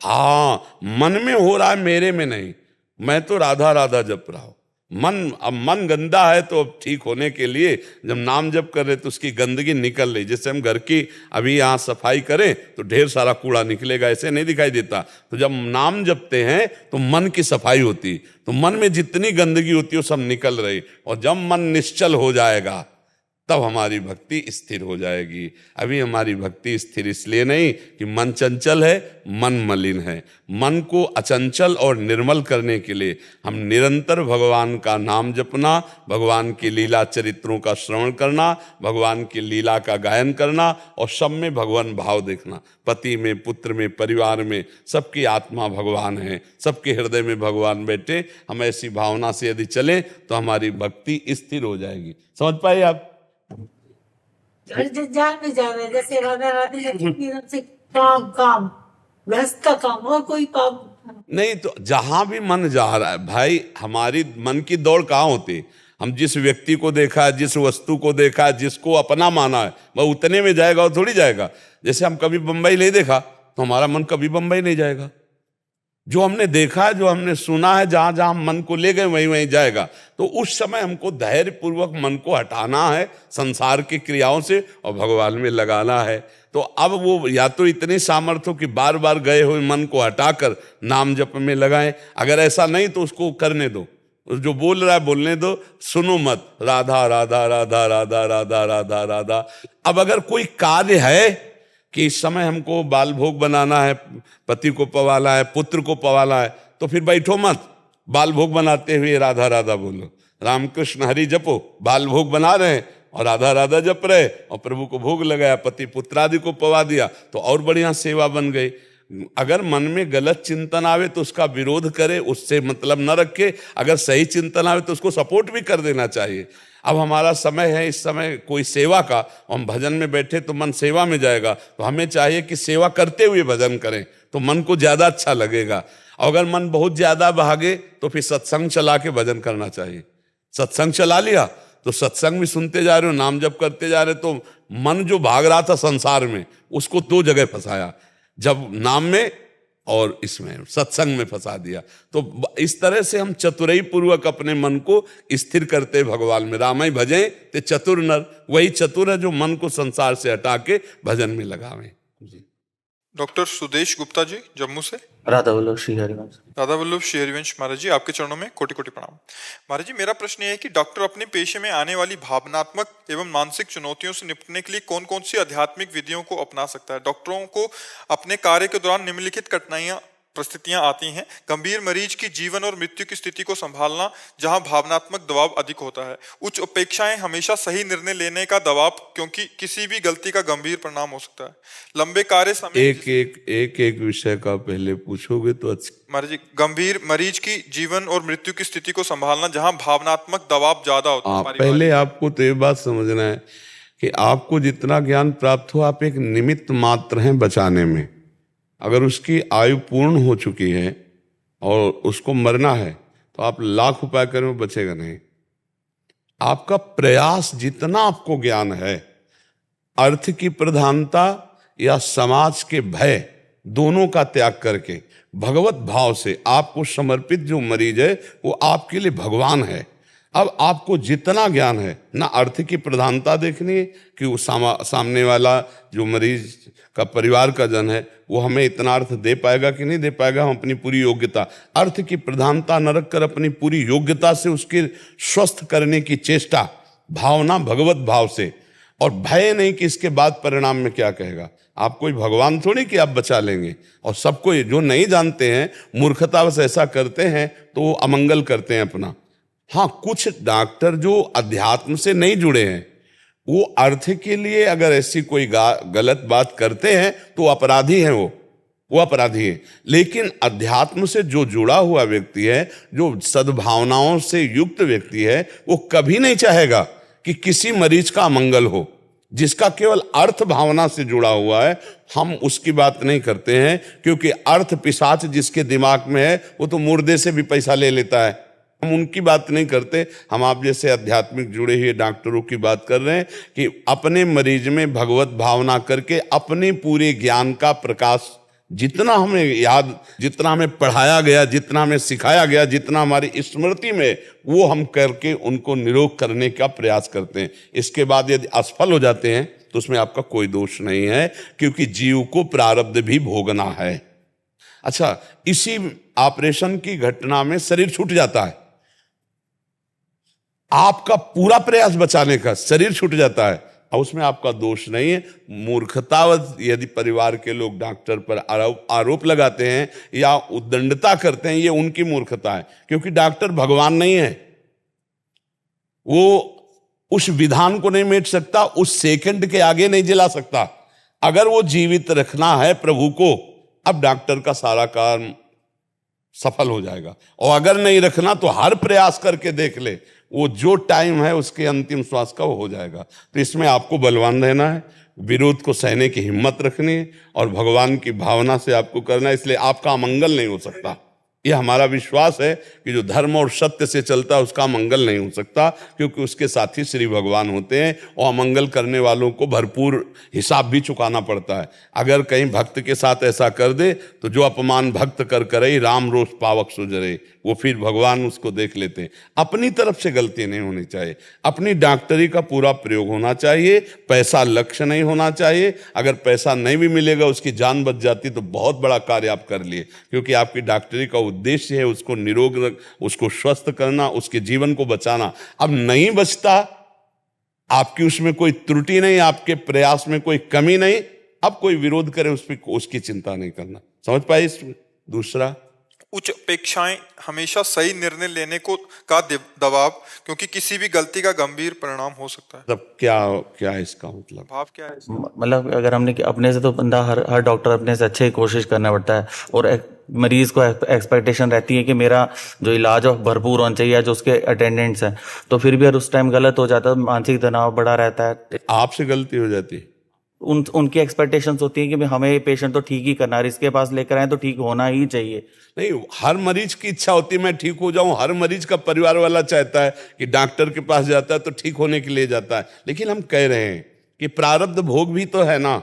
हाँ, मन में हो रहा है, मेरे में नहीं। मैं तो राधा राधा जप रहा हूं। अब मन गंदा है, तो अब ठीक होने के लिए जब नाम जप कर रहे तो उसकी गंदगी निकल रही। जैसे हम घर की अभी यहाँ सफाई करें तो ढेर सारा कूड़ा निकलेगा, ऐसे नहीं दिखाई देता। तो जब नाम जपते हैं तो मन की सफाई होती, तो मन में जितनी गंदगी होती है वो सब निकल रही। और जब मन निश्चल हो जाएगा तब हमारी भक्ति स्थिर हो जाएगी। अभी हमारी भक्ति स्थिर इसलिए नहीं कि मन चंचल है, मन मलिन है। मन को अचंचल और निर्मल करने के लिए हम निरंतर भगवान का नाम जपना, भगवान की लीला चरित्रों का श्रवण करना, भगवान की लीला का गायन करना, और सब में भगवान भाव देखना। पति में, पुत्र में, परिवार में, सबकी आत्मा भगवान है, सबके हृदय में भगवान बैठे। हम ऐसी भावना से यदि चलें तो हमारी भक्ति स्थिर हो जाएगी। समझ पाए आप? जंजाल में जा रहे, जैसे राधा राधे लक्ष्मी से काम व्यस्त का काम, और कोई काम नहीं। तो जहां भी मन जा रहा है भाई, हमारी मन की दौड़ कहाँ होती? हम जिस व्यक्ति को देखा है, जिस वस्तु को देखा है, जिसको अपना माना है, वह उतने में जाएगा और थोड़ी जाएगा। जैसे हम कभी बंबई नहीं देखा तो हमारा मन कभी बंबई नहीं जाएगा। जो हमने देखा है, जो हमने सुना है, जहां जहां मन को ले गए वहीं वहीं जाएगा। तो उस समय हमको धैर्य पूर्वक मन को हटाना है संसार की क्रियाओं से और भगवान में लगाना है। तो अब वो या तो इतनी सामर्थ्य हो कि बार बार गए हुए मन को हटाकर नाम जप में लगाएं। अगर ऐसा नहीं तो उसको करने दो, जो बोल रहा है बोलने दो, सुनो मत। राधा राधा राधा राधा राधा राधा राधा। अब अगर कोई कार्य है कि इस समय हमको बाल भोग बनाना है, पति को पवाला है, पुत्र को पवाला है, तो फिर बैठो मत, बाल भोग बनाते हुए राधा राधा बोलो। रामकृष्ण हरि जपो, बाल भोग बना रहे हैं और राधा राधा जप रहे, और प्रभु को भोग लगाया, पति पुत्र आदि को पवा दिया, तो और बढ़िया सेवा बन गई। अगर मन में गलत चिंतन आवे तो उसका विरोध करे, उससे मतलब न रखे। अगर सही चिंतन आवे तो उसको सपोर्ट भी कर देना चाहिए। अब हमारा समय है इस समय कोई सेवा का, हम भजन में बैठे तो मन सेवा में जाएगा, तो हमें चाहिए कि सेवा करते हुए भजन करें, तो मन को ज्यादा अच्छा लगेगा। अगर मन बहुत ज्यादा भागे तो फिर सत्संग चला के भजन करना चाहिए। सत्संग चला लिया तो सत्संग भी सुनते जा रहे हो, नाम जप करते जा रहे, तो मन जो भाग रहा था संसार में उसको दो जगह फंसाया, जब नाम में और इसमें सत्संग में फंसा दिया। तो इस तरह से हम चतुराई पूर्वक अपने मन को स्थिर करते भगवान में। रामाई भजें ते चतुर नर, वही चतुर है जो मन को संसार से हटा के भजन में लगावे। डॉक्टर सुदेश गुप्ता जी जम्मू से। राधा वल्लभ श्री हरिवंश। दादा वल्लभ श्री हरिवंश महाराज जी, आपके चरणों में कोटि कोटि प्रणाम। महाराज जी, मेरा प्रश्न ये है कि डॉक्टर अपने पेशे में आने वाली भावनात्मक एवं मानसिक चुनौतियों से निपटने के लिए कौन कौन सी आध्यात्मिक विधियों को अपना सकता है। डॉक्टरों को अपने कार्य के दौरान निम्नलिखित कठिनाइयां परिस्थितियां आती हैं। गंभीर मरीज की जीवन और मृत्यु की स्थिति को संभालना जहां भावनात्मक दबाव अधिक होता है। उच्च अपेक्षाएं, हमेशा सही निर्णय लेने का दबाव, क्योंकि किसी भी गलती का गंभीर परिणाम हो सकता है। लंबे कार्य समय। एक विषय का पहले पूछोगे तो अच्छा। महाराज जी, गंभीर मरीज की जीवन और मृत्यु की स्थिति को संभालना जहां भावनात्मक दबाव ज्यादा होता है। पहले आपको तो ये बात समझना है कि आपको जितना ज्ञान प्राप्त हो, आप एक निमित्त मात्र हैं बचाने में। अगर उसकी आयु पूर्ण हो चुकी है और उसको मरना है तो आप लाख उपाय करें, वो बचेगा नहीं। आपका प्रयास, जितना आपको ज्ञान है, अर्थ की प्रधानता या समाज के भय, दोनों का त्याग करके भगवत भाव से आपको समर्पित जो मरीज है वो आपके लिए भगवान है। अब आपको जितना ज्ञान है, ना अर्थ की प्रधानता देखनी है कि वो सामने वाला जो मरीज का परिवार का जन है वो हमें इतना अर्थ दे पाएगा कि नहीं दे पाएगा। हम अपनी पूरी योग्यता, अर्थ की प्रधानता न रखकर अपनी पूरी योग्यता से उसके स्वस्थ करने की चेष्टा, भावना भगवत भाव से, और भय नहीं कि इसके बाद परिणाम में क्या कहेगा। आप कोई भगवान थोड़ी कि आप बचा लेंगे। और सबको जो नहीं जानते हैं, मूर्खतावश ऐसा करते हैं तो वो अमंगल करते हैं अपना। हाँ, कुछ डॉक्टर जो अध्यात्म से नहीं जुड़े हैं, वो अर्थ के लिए अगर ऐसी कोई गलत बात करते हैं तो अपराधी हैं, वो अपराधी है। लेकिन अध्यात्म से जो जुड़ा हुआ व्यक्ति है, जो सद्भावनाओं से युक्त व्यक्ति है, वो कभी नहीं चाहेगा कि किसी मरीज का अमंगल हो। जिसका केवल अर्थ भावना से जुड़ा हुआ है, हम उसकी बात नहीं करते हैं, क्योंकि अर्थ पिशाच जिसके दिमाग में है वो तो मुर्दे से भी पैसा ले लेता है। हम उनकी बात नहीं करते। हम आप जैसे आध्यात्मिक जुड़े हुए डॉक्टरों की बात कर रहे हैं कि अपने मरीज में भगवत भावना करके अपने पूरे ज्ञान का प्रकाश, जितना हमें याद, जितना हमें पढ़ाया गया, जितना हमें सिखाया गया, जितना हमारी स्मृति में, वो हम करके उनको निरोग करने का प्रयास करते हैं। इसके बाद यदि असफल हो जाते हैं तो उसमें आपका कोई दोष नहीं है, क्योंकि जीव को प्रारब्ध भी भोगना है। अच्छा, इसी ऑपरेशन की घटना में शरीर छूट जाता है, आपका पूरा प्रयास बचाने का, शरीर छूट जाता है, और उसमें आपका दोष नहीं है। मूर्खतावश यदि परिवार के लोग डॉक्टर पर आरोप लगाते हैं या उद्दंडता करते हैं, ये उनकी मूर्खता है, क्योंकि डॉक्टर भगवान नहीं है। वो उस विधान को नहीं मेट सकता, उस सेकंड के आगे नहीं जला सकता। अगर वो जीवित रखना है प्रभु को, अब डॉक्टर का सारा काम सफल हो जाएगा। और अगर नहीं रखना तो हर प्रयास करके देख ले, वो जो टाइम है उसके अंतिम श्वास का वो हो जाएगा। तो इसमें आपको बलवान रहना है, विरोध को सहने की हिम्मत रखनी है, और भगवान की भावना से आपको करना है। इसलिए आपका अमंगल नहीं हो सकता। यह हमारा विश्वास है कि जो धर्म और सत्य से चलता है उसका मंगल नहीं हो सकता, क्योंकि उसके साथी श्री भगवान होते हैं, और अमंगल करने वालों को भरपूर हिसाब भी चुकाना पड़ता है। अगर कहीं भक्त के साथ ऐसा कर दे तो जो अपमान भक्त कर करे राम रोष पावक सुजरे, वो फिर भगवान उसको देख लेते हैं। अपनी तरफ से गलती नहीं होनी चाहिए, अपनी डॉक्टरी का पूरा प्रयोग होना चाहिए, पैसा लक्ष्य नहीं होना चाहिए। अगर पैसा नहीं भी मिलेगा, उसकी जान बच जाती तो बहुत बड़ा कार्य आप कर लिए, क्योंकि आपकी डॉक्टरी का उद्देश्य है उसको निरोग, उसको स्वस्थ करना, उसके जीवन को बचाना। अब नहीं बचता, आपकी उसमें कोई त्रुटि नहीं, आपके प्रयास में कोई कमी नहीं, अब कोई विरोध करे उस पर उसकी चिंता नहीं करना। समझ पाए इसमें? दूसरा, उच्च अपेक्षाएं, हमेशा सही निर्णय लेने को का दबाव, क्योंकि किसी भी गलती का गंभीर परिणाम हो सकता है। तब क्या है इसका मतलब? भाव क्या है? मतलब अगर हमने अपने से, तो बंदा हर डॉक्टर अपने से अच्छे कोशिश करना पड़ता है, और मरीज को एक्सपेक्टेशन रहती है कि मेरा जो इलाज है भरपूर होना चाहिए, जो उसके अटेंडेंट्स हैं, तो फिर भी अगर उस टाइम गलत हो जाता है, मानसिक तनाव बढ़ा रहता है। आपसे गलती हो जाती है, उनकी एक्सपेक्टेशंस होती है कि हमें पेशेंट तो ठीक ही करना है, इसके पास लेकर आए तो ठीक होना ही चाहिए। नहीं, हर मरीज की इच्छा होती है मैं ठीक हो जाऊं। हर मरीज का परिवार वाला चाहता है कि डॉक्टर के पास जाता है तो ठीक होने के लिए जाता है। लेकिन हम कह रहे हैं कि प्रारब्ध भोग भी तो है ना।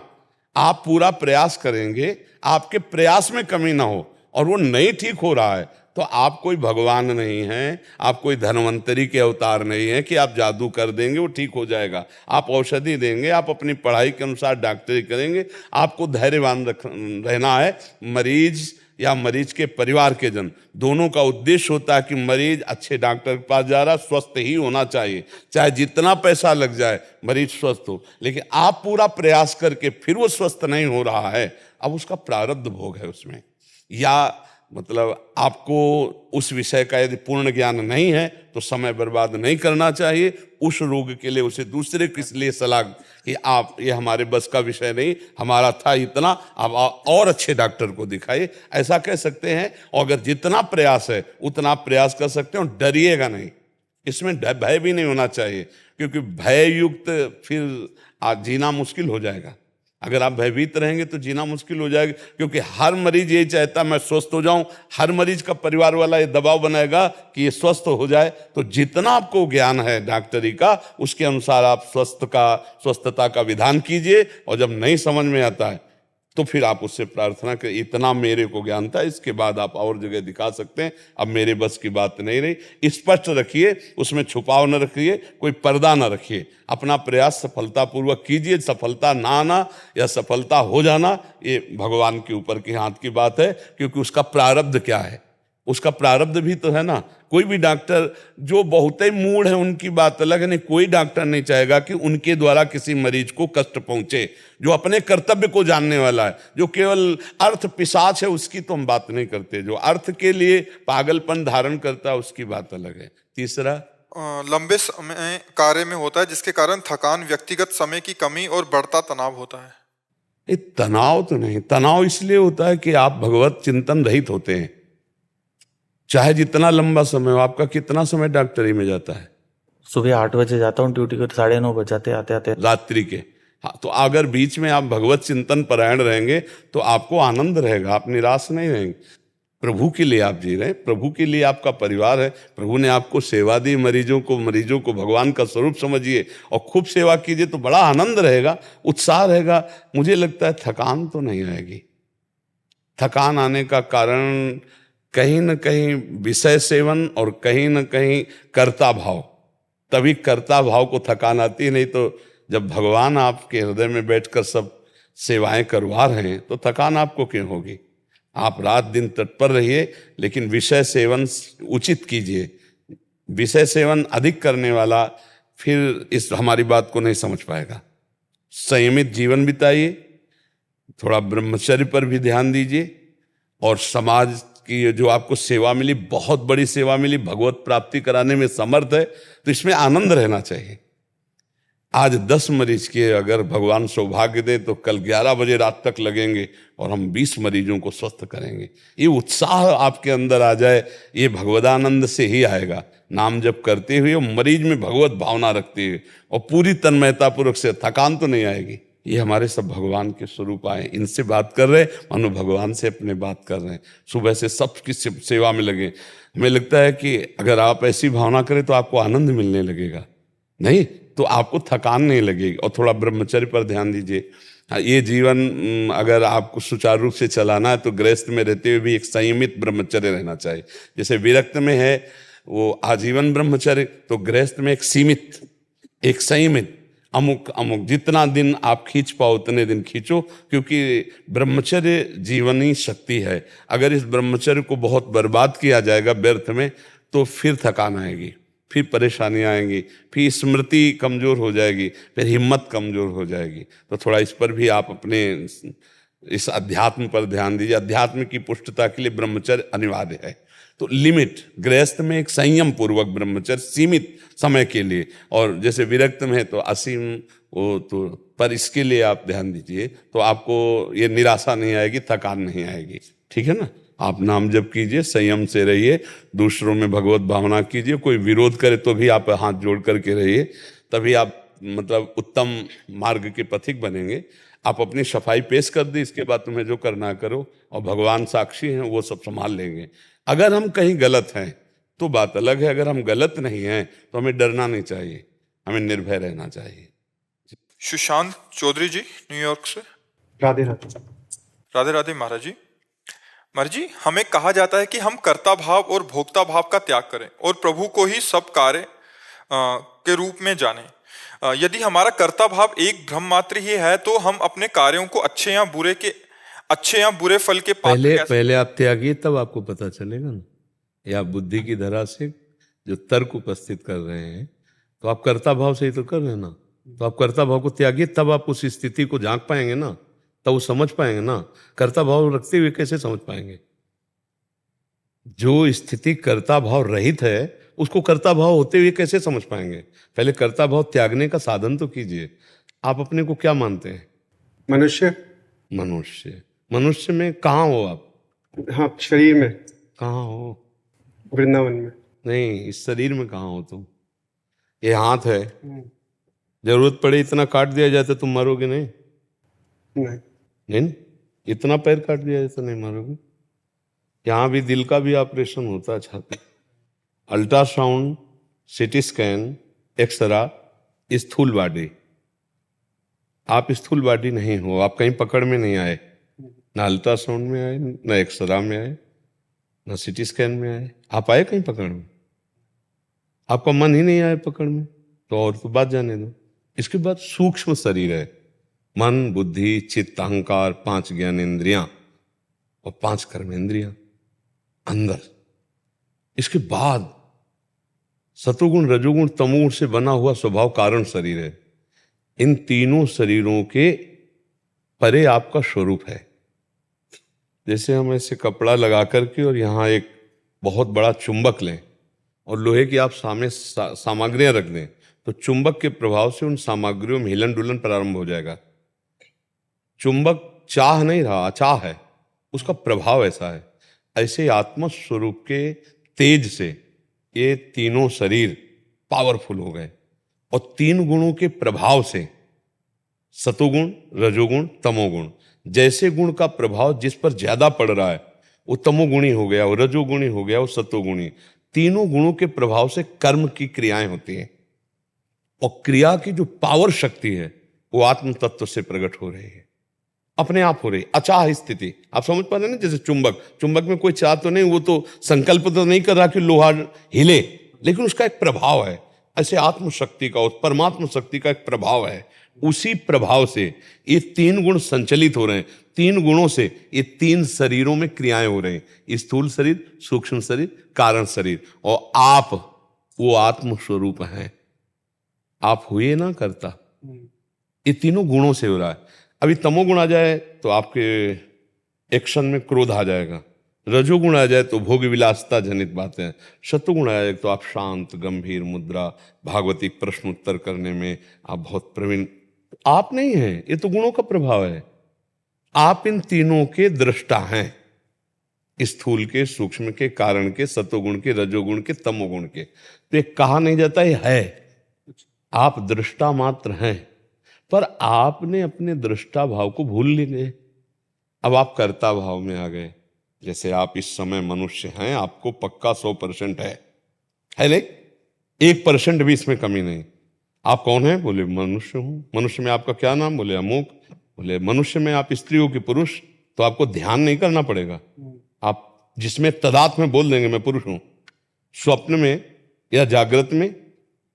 आप पूरा प्रयास करेंगे, आपके प्रयास में कमी ना हो, और वो नहीं ठीक हो रहा है, तो आप कोई भगवान नहीं हैं, आप कोई धन्वंतरी के अवतार नहीं हैं कि आप जादू कर देंगे वो ठीक हो जाएगा। आप औषधि देंगे, आप अपनी पढ़ाई के अनुसार डॉक्टरी करेंगे। आपको धैर्यवान रहना है। मरीज या मरीज के परिवार के जन दोनों का उद्देश्य होता है कि मरीज अच्छे डॉक्टर के पास जा रहा, स्वस्थ ही होना चाहिए, चाहे जितना पैसा लग जाए, मरीज स्वस्थ हो। लेकिन आप पूरा प्रयास करके फिर वो स्वस्थ नहीं हो रहा है, अब उसका प्रारब्ध भोग है उसमें, या मतलब आपको उस विषय का यदि पूर्ण ज्ञान नहीं है तो समय बर्बाद नहीं करना चाहिए। उस रोग के लिए उसे दूसरे किस लिए सलाह कि आप ये हमारे बस का विषय नहीं, हमारा था इतना, आप और अच्छे डॉक्टर को दिखाइए, ऐसा कह सकते हैं। और अगर जितना प्रयास है उतना आप प्रयास कर सकते हैं और डरिएगा नहीं। इसमें भय भी नहीं होना चाहिए, क्योंकि भय युक्त फिर आज जीना मुश्किल हो जाएगा। अगर आप भयभीत रहेंगे तो जीना मुश्किल हो जाएगा, क्योंकि हर मरीज यही चाहता है मैं स्वस्थ हो जाऊं। हर मरीज का परिवार वाला ये दबाव बनाएगा कि ये स्वस्थ हो जाए। तो जितना आपको ज्ञान है डॉक्टरी का, उसके अनुसार आप स्वस्थता का विधान कीजिए। और जब नहीं समझ में आता है तो फिर आप उससे प्रार्थना करें, इतना मेरे को ज्ञान था, इसके बाद आप और जगह दिखा सकते हैं, अब मेरे बस की बात नहीं रही। स्पष्ट रखिए, उसमें छुपाव न रखिए, कोई पर्दा न रखिए। अपना प्रयास सफलतापूर्वक कीजिए। सफलता ना आना या सफलता हो जाना ये भगवान के ऊपर के हाथ की बात है, क्योंकि उसका प्रारब्ध क्या है, उसका प्रारब्ध भी तो है ना। कोई भी डॉक्टर जो बहुत ही मूढ़ है उनकी बात अलग है, नहीं कोई डॉक्टर नहीं चाहेगा कि उनके द्वारा किसी मरीज को कष्ट पहुंचे। जो अपने कर्तव्य को जानने वाला है, जो केवल अर्थ पिशाच है, उसकी तो हम बात नहीं करते। जो अर्थ के लिए पागलपन धारण करता है उसकी बात अलग है। तीसरा, लंबे समय कार्य में होता है जिसके कारण थकान, व्यक्तिगत समय की कमी और बढ़ता तनाव होता है। ये तनाव तो नहीं, तनाव इसलिए होता है कि आप भगवत चिंतन रहित होते हैं। चाहे जितना लंबा समय हो, आपका कितना समय डॉक्टरी में जाता है? सुबह 8 बजे जाता हूँ ड्यूटी को, 9:30 बज जाते आते आते रात्रि के। हाँ, तो अगर बीच में आप भगवत चिंतन परायण रहेंगे तो आपको आनंद रहेगा, आप निराश नहीं रहेंगे। प्रभु के लिए आप जी रहे हैं, प्रभु के लिए आपका परिवार है, प्रभु ने आपको सेवा दी। मरीजों को भगवान का स्वरूप समझिए और खूब सेवा कीजिए, तो बड़ा आनंद रहेगा, उत्साह रहेगा। मुझे लगता है थकान तो नहीं आएगी। थकान आने का कारण कहीं न कहीं विषय सेवन और कहीं न कहीं कर्ता भाव, तभी कर्ता भाव को थकान आती। नहीं तो जब भगवान आपके हृदय में बैठकर सब सेवाएं करवा रहे हैं तो थकान आपको क्यों होगी। आप रात दिन तत्पर रहिए, लेकिन विषय सेवन उचित कीजिए। विषय सेवन अधिक करने वाला फिर इस हमारी बात को नहीं समझ पाएगा। संयमित जीवन बिताइए, थोड़ा ब्रह्मचर्य पर भी ध्यान दीजिए, और समाज की जो आपको सेवा मिली, बहुत बड़ी सेवा मिली, भगवत प्राप्ति कराने में समर्थ है, तो इसमें आनंद रहना चाहिए। आज 10 मरीज के अगर भगवान सौभाग्य दे तो कल 11 बजे रात तक लगेंगे और हम 20 मरीजों को स्वस्थ करेंगे। ये उत्साह आपके अंदर आ जाए, ये भगवदानंद से ही आएगा। नाम जप करते हुए मरीज में भगवत भावना रखते हुए और पूरी तन्मयता पूर्वक से, थकान तो नहीं आएगी। ये हमारे सब भगवान के स्वरूप आए, इनसे बात कर रहे हैं मानो भगवान से अपने बात कर रहे हैं। सुबह से सबकी सेवा में लगे। हमें लगता है कि अगर आप ऐसी भावना करें तो आपको आनंद मिलने लगेगा, नहीं तो आपको थकान नहीं लगेगी। और थोड़ा ब्रह्मचर्य पर ध्यान दीजिए। ये जीवन अगर आपको सुचारू रूप से चलाना है तो गृहस्थ में रहते हुए भी एक संयमित ब्रह्मचर्य रहना चाहिए। जैसे विरक्त में है वो आजीवन ब्रह्मचर्य, तो गृहस्थ में एक सीमित, एक संयमित, अमुक जितना दिन आप खींच पाओ उतने दिन खींचो, क्योंकि ब्रह्मचर्य जीवनी शक्ति है। अगर इस ब्रह्मचर्य को बहुत बर्बाद किया जाएगा व्यर्थ में, तो फिर थकान आएगी, फिर परेशानियां आएंगी, फिर स्मृति कमजोर हो जाएगी, फिर हिम्मत कमजोर हो जाएगी। तो थोड़ा इस पर भी आप अपने इस अध्यात्म पर ध्यान दीजिए। अध्यात्म की पुष्टता के लिए ब्रह्मचर्य अनिवार्य है। तो लिमिट, गृहस्थ में एक संयम पूर्वक ब्रह्मचर्य सीमित समय के लिए, और जैसे विरक्त में है तो असीम वो तो, पर इसके लिए आप ध्यान दीजिए तो आपको ये निराशा नहीं आएगी, थकान नहीं आएगी। ठीक है ना। आप नाम जप कीजिए, संयम से रहिए, दूसरों में भगवत भावना कीजिए। कोई विरोध करे तो भी आप हाथ जोड़ करके रहिए, तभी आप मतलब उत्तम मार्ग के पथिक बनेंगे। आप अपनी सफाई पेश कर दी, इसके बाद तुम्हें जो करना करो, और भगवान साक्षी हैं, वो सब संभाल लेंगे। अगर हम कहीं गलत हैं तो बात अलग है, अगर हम गलत नहीं हैं तो हमें डरना नहीं चाहिए, हमें निर्भय रहना चाहिए। सुशांत चौधरी जी न्यूयॉर्क से। राधे राधे। राधे राधे महाराज जी। महाराज जी, हमें कहा जाता है कि हम कर्ता भाव और भोक्ता भाव का त्याग करें और प्रभु को ही सब कार्य के रूप में जाने। यदि हमारा कर्ता भाव एक भ्रम मात्र ही है तो हम अपने कार्यों को अच्छे या बुरे फल के पात्र पहले आप त्यागिए, तब आपको पता चलेगा ना। या बुद्धि की धरा से जो तर्क उपस्थित कर रहे हैं, तो आप कर्ता भाव से ही तो कर रहे हैं ना। तो आप कर्ता भाव को त्यागिए, तब आप उस स्थिति को झांक पाएंगे ना, तब वो समझ पाएंगे ना। कर्ता भाव रखते हुए कैसे समझ पाएंगे? जो स्थिति कर्ता भाव रहित है उसको कर्ता भाव होते हुए कैसे समझ पाएंगे? पहले कर्ता भाव त्यागने का साधन तो कीजिए। आप अपने को क्या मानते हैं? मनुष्य। मनुष्य में कहाँ हो आप? हाँ, शरीर में। कहाँ हो? वृंदावन में। नहीं, इस शरीर में कहाँ हो तुम? ये हाथ है, जरूरत पड़े इतना काट दिया जाए तो तुम मरोगे नहीं? नहीं, इतना पैर काट दिया जाए तो नहीं मरोगे। यहाँ भी दिल का भी ऑपरेशन होता है, छाती, अल्ट्रासाउंड, सीटी स्कैन, एक्सरा, स्थूल बॉडी। आप स्थूल बॉडी नहीं हो, आप कहीं पकड़ में नहीं आए, ना अल्ट्रासाउंड में आए, ना एक्सरा में आए, ना सीटी स्कैन में आए। आप आए कहीं पकड़ में? आपका मन ही नहीं आया पकड़ में, तो और तो बात जाने दो। इसके बाद सूक्ष्म शरीर है, मन, बुद्धि, चित्त, अहंकार, 5 ज्ञानेंद्रियां और 5 कर्मेंद्रियां अंदर। इसके बाद सतोगुण, रजोगुण, तमोगुण से बना हुआ स्वभाव कारण शरीर है। इन तीनों शरीरों के परे आपका स्वरूप है। जैसे हम ऐसे कपड़ा लगा करके और यहाँ एक बहुत बड़ा चुंबक लें और लोहे की आप सामने सामग्रियां रख दें, तो चुंबक के प्रभाव से उन सामग्रियों में हिलन डुलन प्रारंभ हो जाएगा। चुंबक चाह नहीं रहा, अचाह है, उसका प्रभाव ऐसा है। ऐसे आत्म स्वरूप के तेज से ये तीनों शरीर पावरफुल हो गए और 3 गुणों के प्रभाव से, सतोगुण, रजोगुण, तमोगुण, जैसे गुण का प्रभाव जिस पर ज्यादा पड़ रहा है वो तमोगुणी हो गया, वो रजोगुणी हो गया, वो सतोगुणी। तीनों गुणों के प्रभाव से कर्म की क्रियाएं होती हैं और क्रिया की जो पावर शक्ति है वो आत्म तत्व से प्रकट हो रही है, अपने आप हो रही, अचाह स्थिति। आप समझ पा रहे हैं ना? जैसे चुंबक में कोई चाह तो नहीं, वो तो संकल्प तो नहीं कर रहा कि लोहा हिले, लेकिन उसका एक प्रभाव है। ऐसे आत्म शक्ति का, उस परमात्म शक्ति का एक प्रभाव है। उसी प्रभाव से ये 3 गुण संचलित हो रहे हैं। 3 गुणों से ये 3 शरीरों में क्रियाएं हो रही हैं, स्थूल शरीर, सूक्ष्म शरीर, कारण शरीर। और आप वो आत्म स्वरूप हैं, आप हुए ना करता। ये तीनों गुणों से हो रहा है। अभी तमोगुण आ जाए तो आपके एक्शन में क्रोध आ जाएगा, रजोगुण आ जाए तो भोग विलासता जनित बातें, सतोगुण आ जाए तो आप शांत, गंभीर मुद्रा, भागवती प्रश्न उत्तर करने में आप बहुत प्रवीण। आप नहीं हैं, ये तो गुणों का प्रभाव है। आप इन तीनों के दृष्टा हैं, स्थूल के, सूक्ष्म के, कारण के, सतोगुण के, रजोगुण के, तमोगुण के। तो ये कहा नहीं जाता है, आप दृष्टा मात्र हैं, पर आपने अपने दृष्टा भाव को भूल लिए। अब आप कर्ता भाव में आ गए। जैसे आप इस समय मनुष्य हैं, आपको पक्का 100% है नहीं, 1% भी इसमें कमी नहीं। आप कौन हैं? बोले मनुष्य हूं। मनुष्य में आपका क्या नाम? बोले अमुक। बोले मनुष्य में आप स्त्री हो कि पुरुष? तो आपको ध्यान नहीं करना पड़ेगा, आप जिसमें तदात्म में बोल देंगे मैं पुरुष हूं। स्वप्न में या जागृत में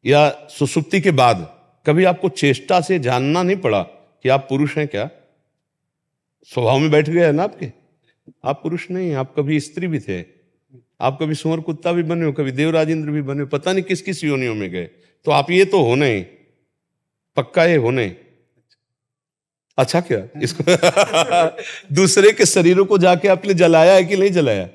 या सुसुप्ति के बाद कभी आपको चेष्टा से जानना नहीं पड़ा कि आप पुरुष हैं क्या? स्वभाव में बैठ गया है ना आपके, आप पुरुष नहीं, आप कभी स्त्री भी थे, आप कभी सुअर कुत्ता भी बने हो, कभी देवराज इंद्र भी बने हो, पता नहीं किस किस योनियों में गए। तो आप ये तो हो नहीं, पक्का ये हो नहीं। अच्छा क्या इसको दूसरे के शरीरों को जाके आपने जलाया है कि नहीं जलाया?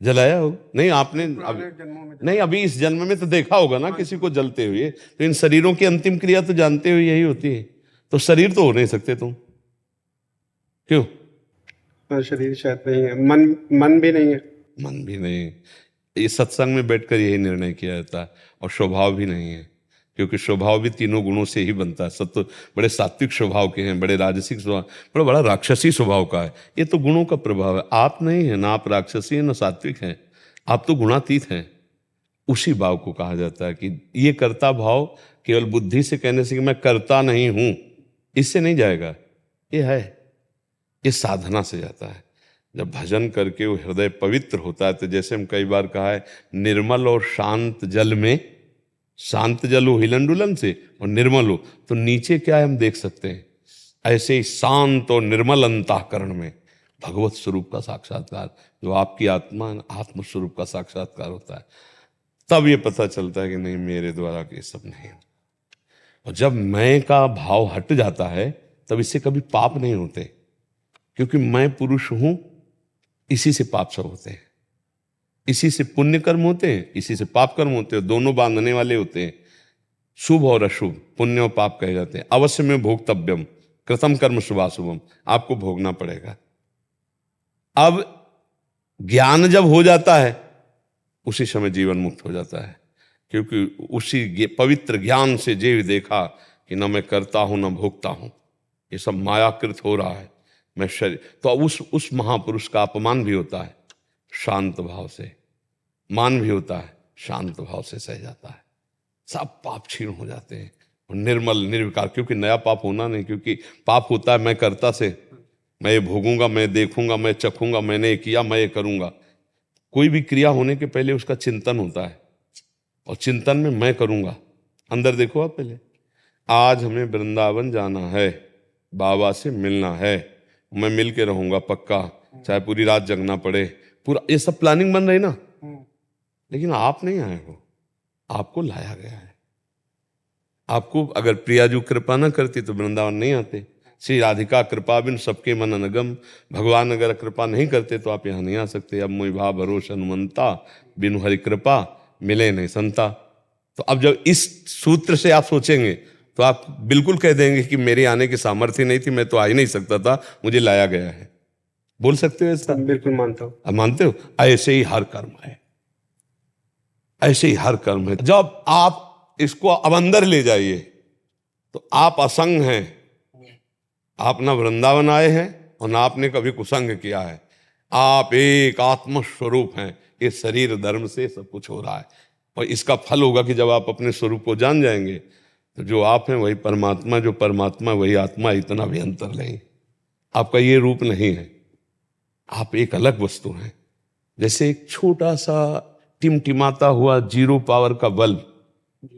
जलाया हो नहीं आपने? नहीं, अभी इस जन्म में तो देखा होगा ना किसी को जलते हुए। तो इन शरीरों की अंतिम क्रिया तो जानते हुए यही होती है। तो शरीर तो हो नहीं सकते तुम, क्यों? शरीर शायद नहीं है, मन भी नहीं है। मन भी नहीं, ये सत्संग में बैठकर यही निर्णय किया जाता है। और स्वभाव भी नहीं है, क्योंकि स्वभाव भी तीनों गुणों से ही बनता है। सब तो बड़े सात्विक स्वभाव के हैं, बड़े राजसिक स्वभाव, बड़ा राक्षसी स्वभाव का है। ये तो गुणों का प्रभाव है। आप नहीं है ना, आप राक्षसी हैं ना सात्विक हैं, आप तो गुणातीत हैं। उसी भाव को कहा जाता है कि ये कर्ता भाव केवल बुद्धि से कहने से कि मैं करता नहीं हूं, इससे नहीं जाएगा। ये है, ये साधना से जाता है। जब भजन करके वो हृदय पवित्र होता है, तो जैसे हम कई बार कहा है, निर्मल और शांत जल में, शांत जल हो हिलन डुलन से और निर्मल हो तो नीचे क्या है हम देख सकते हैं। ऐसे ही शांत और निर्मल अंतःकरण में भगवत स्वरूप का साक्षात्कार, जो आपकी आत्मा आत्म स्वरूप का साक्षात्कार होता है, तब ये पता चलता है कि नहीं, मेरे द्वारा ये सब नहीं। और जब मैं का भाव हट जाता है तब इससे कभी पाप नहीं होते, क्योंकि मैं पुरुष हूं, इसी से पाप सब होते हैं, इसी से पुण्य कर्म होते हैं, इसी से पाप कर्म होते हैं, दोनों बांधने वाले होते हैं, शुभ और अशुभ, पुण्य और पाप कहे जाते हैं। अवश्य में भोक्तव्यम कृतम कर्म शुभाशुभम, आपको भोगना पड़ेगा। अब ज्ञान जब हो जाता है उसी समय जीवन मुक्त हो जाता है, क्योंकि उसी पवित्र ज्ञान से जे देखा कि न मैं करता हूं न भोगता हूं, ये सब मायाकृत हो रहा है, मैं शरीर। तो उस महापुरुष का अपमान भी होता है शांत भाव से, मान भी होता है शांत भाव से सह जाता है, सब पाप क्षीण हो जाते हैं और निर्मल निर्विकार, क्योंकि नया पाप होना नहीं, क्योंकि पाप होता है मैं करता से, मैं ये भोगूंगा, मैं देखूंगा, मैं चखूंगा, मैंने ये किया, मैं ये करूंगा। कोई भी क्रिया होने के पहले उसका चिंतन होता है, और चिंतन में मैं करूंगा। अंदर देखो आप पहले, आज हमें वृंदावन जाना है, बाबा से मिलना है, मैं मिल के रहूंगा पक्का, चाहे पूरी रात जगना पड़े, पूरा ये सब प्लानिंग बन रही ना। लेकिन आप नहीं आए हो, आपको लाया गया है। आपको अगर प्रियाजू कृपा न करती तो वृंदावन नहीं आते। श्री राधिका कृपा बिन सबके मन अनगम, भगवान अगर कृपा नहीं करते तो आप यहाँ नहीं आ सकते। अब मोहि भाव भरोस हनुमंता, बिनु हरि कृपा मिले नहीं संता। तो अब जब इस सूत्र से आप सोचेंगे तो आप बिल्कुल कह देंगे कि मेरे आने की सामर्थ्य नहीं थी, मैं तो आ ही नहीं सकता था, मुझे लाया गया है। बोल सकते हो ऐसा? बिल्कुल मानता हूँ। अब मानते हो? ऐसे ही हर कर्म है, ऐसे ही हर कर्म है। जब आप इसको अब अंदर ले जाइए तो आप असंग हैं, आप ना वृंदावन आए हैं और ना आपने कभी कुसंग किया है, आप एक आत्मस्वरूप हैं। ये शरीर धर्म से सब कुछ हो रहा है, और इसका फल होगा कि जब आप अपने स्वरूप को जान जाएंगे तो जो आप हैं वही परमात्मा, जो परमात्मा वही आत्मा, इतना भी अंतर नहीं। आपका ये रूप नहीं है, आप एक अलग वस्तु हैं। जैसे एक छोटा सा टिमटिमाता हुआ 0 पावर का बल्ब,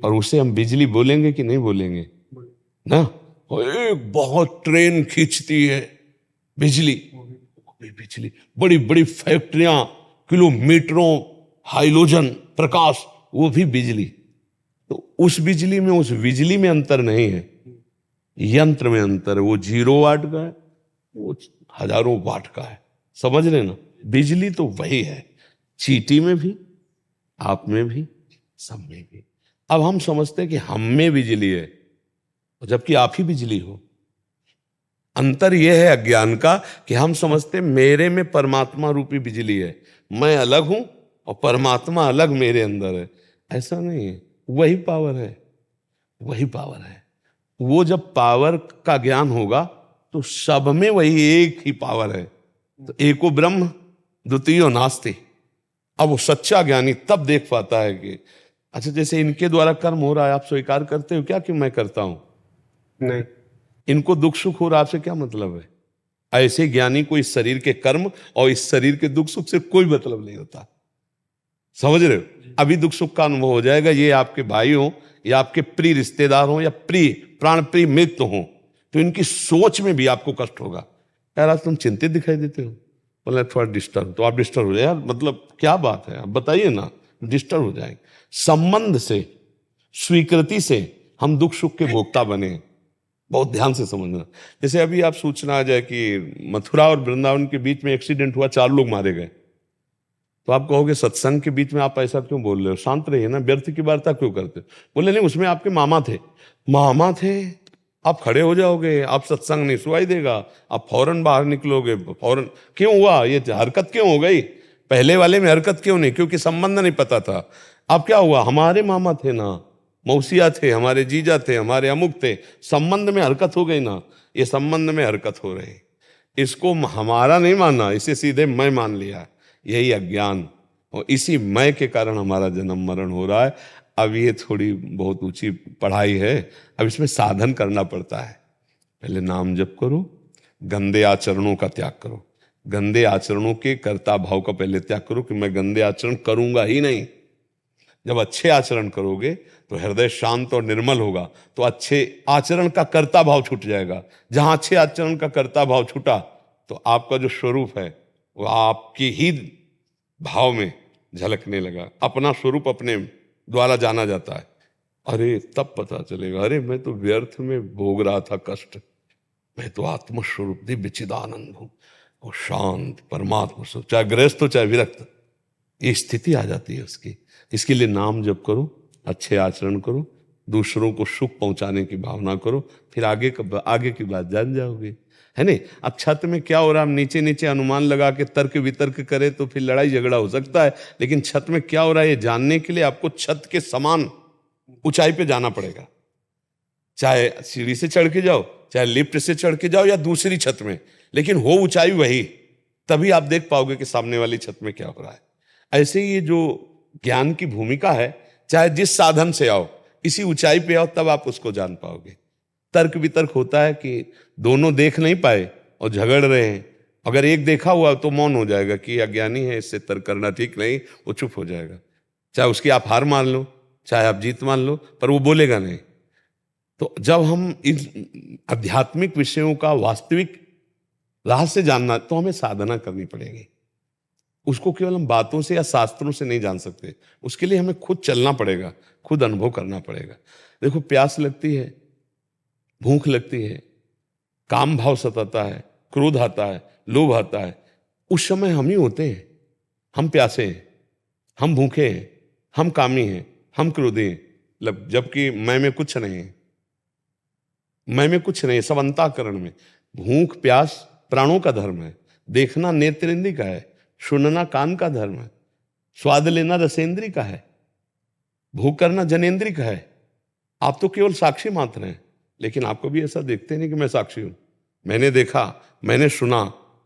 और उसे हम बिजली बोलेंगे कि नहीं बोलेंगे ना? और एक बहुत ट्रेन खींचती है बिजली, बिजली, बड़ी बड़ी फैक्ट्रियां, किलोमीटरों हाइलोजन प्रकाश, वो भी बिजली। तो उस बिजली में, उस बिजली में अंतर नहीं है, यंत्र में अंतर है। वो 0 वाट का है, वो हजारों वाट का है। समझ रहे ना? बिजली तो वही है, चींटी में भी, आप में भी, सब में भी। अब हम समझते हैं कि हम में बिजली है, जबकि आप ही बिजली हो। अंतर यह है अज्ञान का कि हम समझते मेरे में परमात्मा रूपी बिजली है, मैं अलग हूं और परमात्मा अलग मेरे अंदर है। ऐसा नहीं है, वही पावर है, वही पावर है। वो जब पावर का ज्ञान होगा तो सब में वही एक ही पावर है। तो एको ब्रह्म द्वितीयो नास्ति। अब वो सच्चा ज्ञानी तब देख पाता है कि अच्छा, जैसे इनके द्वारा कर्म हो रहा है, आप स्वीकार करते हो क्या कि मैं करता हूं? नहीं। इनको दुख सुख हो रहा, आपसे क्या मतलब है? ऐसे ज्ञानी को इस शरीर के कर्म और इस शरीर के दुख सुख से कोई मतलब नहीं होता। समझ रहे हो? अभी दुख सुख का अनुभव हो जाएगा, ये आपके भाई हो या आपके प्रिय रिश्तेदार हो या प्रिय प्राण प्रिय मित्र हो, तो इनकी सोच में भी आपको कष्ट होगा। यार आज तुम चिंतित दिखाई देते हो, बोले थोड़ा डिस्टर्ब, तो आप डिस्टर्ब हो जाए। यार मतलब क्या बात है, आप बताइए ना, डिस्टर्ब हो जाएंगे। संबंध से, स्वीकृति से हम दुख सुख के भोक्ता बने। बहुत ध्यान से समझना। जैसे अभी आप सूचना आ जाए कि मथुरा और वृंदावन के बीच में एक्सीडेंट हुआ, 4 लोग मारे गए, तो आप कहोगे सत्संग के बीच में आप ऐसा क्यों बोल रहे हो? शांत रहिए ना, व्यर्थ की वार्ता क्यों करते हो? बोले नहीं, उसमें आपके मामा थे। मामा थे, आप खड़े हो जाओगे, आप सत्संग नहीं सुनाई देगा, आप फौरन बाहर निकलोगे। फौरन क्यों हुआ ये हरकत, क्यों हो गई? पहले वाले में हरकत क्यों नहीं? क्योंकि संबंध नहीं पता था। अब क्या हुआ? हमारे मामा थे ना, मौसिया थे, हमारे जीजा थे, हमारे अमुक थे, संबंध में हरकत हो गई ना। ये संबंध में हरकत हो रही, इसको हमारा नहीं माना, इसे सीधे मैं मान लिया। यही अज्ञान, और इसी मैं के कारण हमारा जन्म मरण हो रहा है। अब ये थोड़ी बहुत ऊंची पढ़ाई है, अब इसमें साधन करना पड़ता है। पहले नाम जप करो, गंदे आचरणों का त्याग करो। गंदे आचरणों के कर्ता भाव का पहले त्याग करो कि मैं गंदे आचरण करूंगा ही नहीं। जब अच्छे आचरण करोगे तो हृदय शांत और निर्मल होगा, तो अच्छे आचरण का कर्ता भाव छूट जाएगा। जहां अच्छे आचरण का कर्ता भाव छूटा तो आपका जो स्वरूप है वो आपकी ही भाव में झलकने लगा। अपना स्वरूप अपने द्वारा जाना जाता है। अरे तब पता चलेगा, अरे मैं तो व्यर्थ में भोग रहा था कष्ट, मैं तो आत्मस्वरूप दिव्य चिदानंद हूं, वो शांत परमात्मा स्वरूप, चाहे गृहस्थ हो चाहे विरक्त, ये स्थिति आ जाती है उसकी। इसके लिए नाम जप करो, अच्छे आचरण करो, दूसरों को सुख पहुंचाने की भावना करो, फिर आगे की बात जान जाओगे, है नहीं। अब छत में क्या हो रहा है, हम नीचे नीचे अनुमान लगा के तर्क वितर्क करें तो फिर लड़ाई झगड़ा हो सकता है, लेकिन छत में क्या हो रहा है ये जानने के लिए आपको छत के समान ऊंचाई पे जाना पड़ेगा। चाहे सीढ़ी से चढ़ के जाओ, चाहे लिफ्ट से चढ़ के जाओ या दूसरी छत में, लेकिन हो ऊंचाई वही, तभी आप देख पाओगे कि सामने वाली छत में क्या हो रहा है। ऐसे ये जो ज्ञान की भूमिका है, चाहे जिस साधन से आओ, इसी ऊंचाई पे आओ, तब आप उसको जान पाओगे। तर्क वितर्क होता है कि दोनों देख नहीं पाए और झगड़ रहे हैं, अगर एक देखा हुआ तो मौन हो जाएगा कि अज्ञानी है, इससे तर्क करना ठीक नहीं, वो चुप हो जाएगा। चाहे उसकी आप हार मान लो, चाहे आप जीत मान लो, पर वो बोलेगा नहीं। तो जब हम इन आध्यात्मिक विषयों का वास्तविक रहस्य जानना, तो हमें साधना करनी पड़ेगी। उसको केवल हम बातों से या शास्त्रों से नहीं जान सकते, उसके लिए हमें खुद चलना पड़ेगा, खुद अनुभव करना पड़ेगा। देखो, प्यास लगती है, भूख लगती है, काम भाव सताता है, क्रोध आता है, लोभ आता है, उस समय हम ही होते हैं। हम प्यासे हैं, हम भूखे हैं, हम कामी हैं, हम क्रोधी हैं, जबकि मैं में कुछ नहीं है। मैं में कुछ नहीं, सब अंतःकरण में। भूख प्यास प्राणों का धर्म है, देखना नेत्रेंद्रिय का है, सुनना कान का धर्म है, स्वाद लेना रसेंद्रिय का है, भूख करना जनेंद्रिय का है। आप तो केवल साक्षी मात्र हैं, लेकिन आपको भी ऐसा देखते नहीं कि मैं साक्षी हूं, मैंने देखा, मैंने सुना,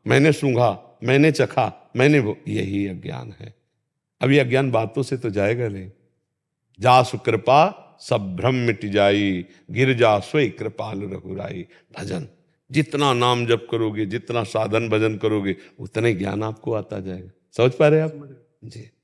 मैंने सूंघा, मैंने चखा, यही अज्ञान है। अब ये अज्ञान बातों से तो जाएगा नहीं। जा सुकृपा सब भ्रम मिट जाई, गिर जा सोई कृपाल रघुराई। भजन, जितना नाम जप करोगे, जितना साधन भजन करोगे, उतना ही ज्ञान आपको आता जाएगा। समझ पा रहे हैं आप जी।